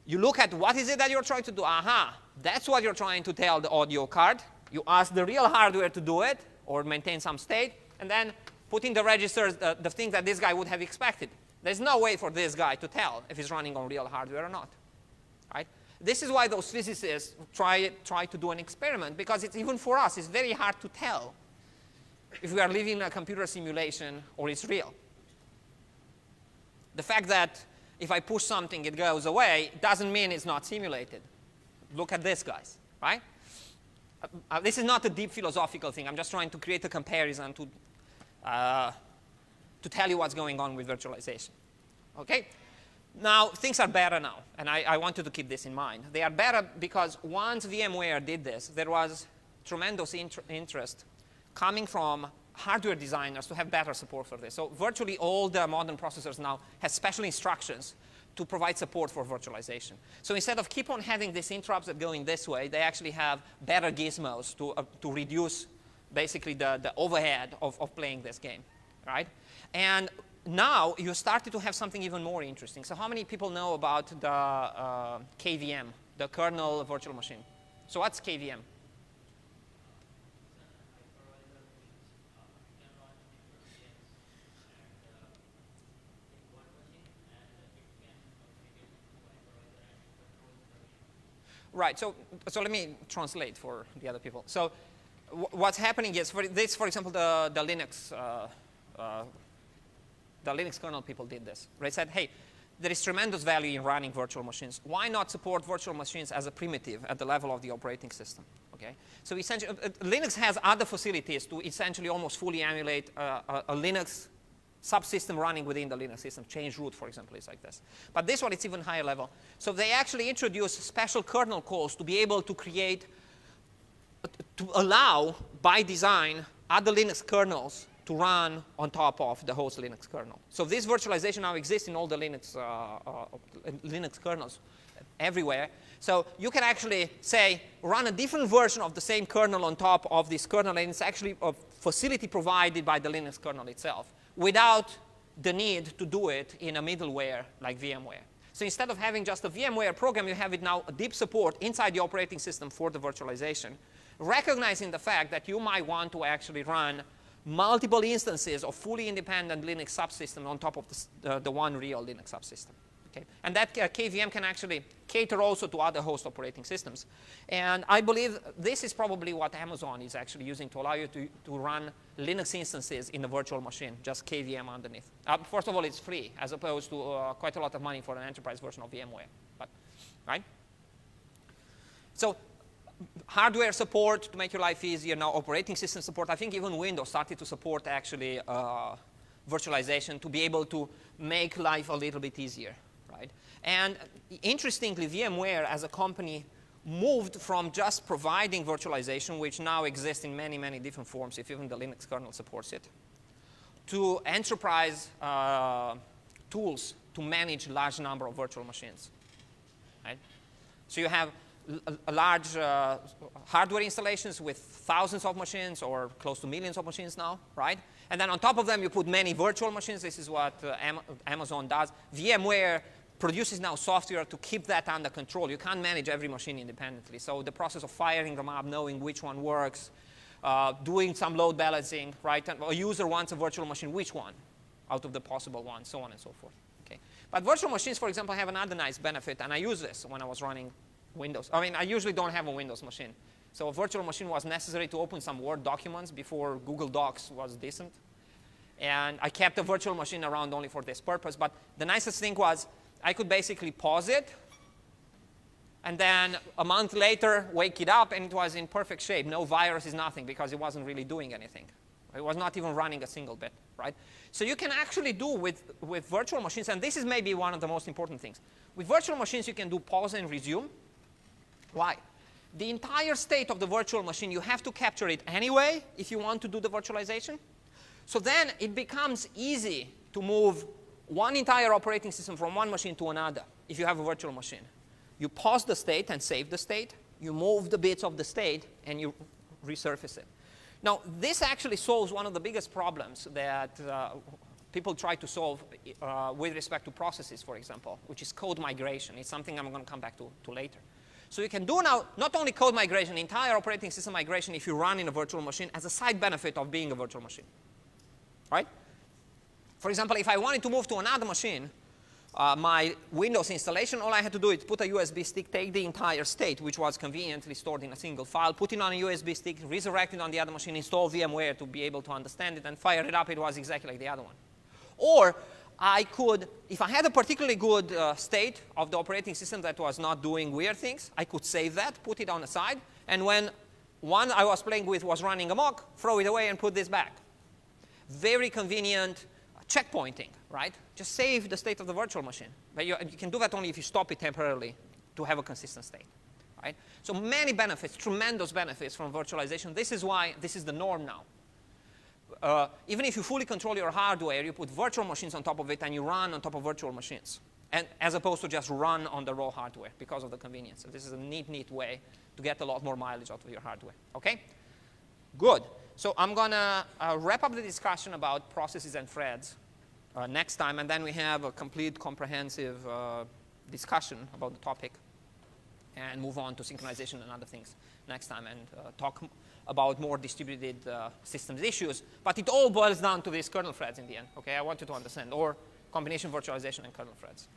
You look at what is it that you're trying to do. Aha, that's what you're trying to tell the audio card. You ask the real hardware to do it, or maintain some state, and then put in the registers the thing that this guy would have expected. There's no way for this guy to tell if he's running on real hardware or not, right? This is why those physicists try to do an experiment, because it's, even for us, it's very hard to tell if we are living in a computer simulation or it's real. The fact that if I push something, it goes away, doesn't mean it's not simulated. Look at this, guys, right? This is not a deep philosophical thing. I'm just trying to create a comparison to tell you what's going on with virtualization. Okay? Now, things are better now, and I want you to keep this in mind. They are better because once VMware did this, there was tremendous interest coming from hardware designers to have better support for this. So virtually all the modern processors now have special instructions to provide support for virtualization. So instead of keep on having these interrupts that go in this way, they actually have better gizmos to reduce basically the overhead of playing this game, right? And now you started to have something even more interesting. So how many people know about the KVM, the kernel virtual machine? So what's KVM? Right, so let me translate for the other people. So what's happening is, for example, the Linux kernel people did this. They said, hey, there is tremendous value in running virtual machines. Why not support virtual machines as a primitive at the level of the operating system? Okay? So essentially, Linux has other facilities to essentially almost fully emulate a Linux subsystem running within the Linux system. Change root, for example, is like this. But this one, it's even higher level. So they actually introduce special kernel calls to be able to create, to allow, by design, other Linux kernels to run on top of the host Linux kernel. So this virtualization now exists in all the Linux kernels everywhere. So you can actually say, run a different version of the same kernel on top of this kernel, and it's actually a facility provided by the Linux kernel itself, without the need to do it in a middleware like VMware. So instead of having just a VMware program, you have it now a deep support inside the operating system for the virtualization, recognizing the fact that you might want to actually run multiple instances of fully independent Linux subsystem on top of the one real Linux subsystem. Okay? And that KVM can actually cater also to other host operating systems. And I believe this is probably what Amazon is actually using to allow you to run Linux instances in a virtual machine, just KVM underneath. First of all, it's free, as opposed to quite a lot of money for an enterprise version of VMware. But, right? So hardware support to make your life easier, now operating system support. I think even Windows started to support actually virtualization to be able to make life a little bit easier. Right? And interestingly, VMware as a company moved from just providing virtualization, which now exists in many, many different forms, if even the Linux kernel supports it, to enterprise tools to manage large number of virtual machines. Right? So you have a large hardware installations with thousands of machines or close to millions of machines now, right? And then on top of them, you put many virtual machines. This is what Amazon does. VMware produces now software to keep that under control. You can't manage every machine independently. So the process of firing them up, knowing which one works, doing some load balancing, right? And a user wants a virtual machine, which one out of the possible ones, so on and so forth. Okay. But virtual machines, for example, have another nice benefit, and I use this when I was running Windows. I mean, I usually don't have a Windows machine. So a virtual machine was necessary to open some Word documents before Google Docs was decent. And I kept a virtual machine around only for this purpose. But the nicest thing was I could basically pause it, and then a month later wake it up, and it was in perfect shape. No viruses, nothing, because it wasn't really doing anything. It was not even running a single bit, right? So you can actually do with virtual machines, and this is maybe one of the most important things. With virtual machines, you can do pause and resume. Why? The entire state of the virtual machine, you have to capture it anyway if you want to do the virtualization. So then it becomes easy to move one entire operating system from one machine to another if you have a virtual machine. You pause the state and save the state. You move the bits of the state, and you resurface it. Now, this actually solves one of the biggest problems that people try to solve with respect to processes, for example, which is code migration. It's something I'm going to come back to later. So you can do now not only code migration, entire operating system migration if you run in a virtual machine as a side benefit of being a virtual machine. Right? For example, if I wanted to move to another machine, my Windows installation, all I had to do is put a USB stick, take the entire state, which was conveniently stored in a single file, put it on a USB stick, resurrect it on the other machine, install VMware to be able to understand it, and fire it up. It was exactly like the other one. Or I could, if I had a particularly good state of the operating system that was not doing weird things, I could save that, put it on the side, and when one I was playing with was running amok, throw it away and put this back. Very convenient checkpointing, right? Just save the state of the virtual machine. But you can do that only if you stop it temporarily to have a consistent state, right? So many benefits, tremendous benefits from virtualization. This is why this is the norm now. Even if you fully control your hardware, you put virtual machines on top of it, and you run on top of virtual machines. and as opposed to just run on the raw hardware because of the convenience. So this is a neat way to get a lot more mileage out of your hardware. Okay? Good. So I'm going to wrap up the discussion about processes and threads next time, and then we have a complete comprehensive discussion about the topic and move on to synchronization and other things next time and talk about more distributed systems issues. But it all boils down to these kernel threads in the end. Okay? I want you to understand, or combination virtualization and kernel threads.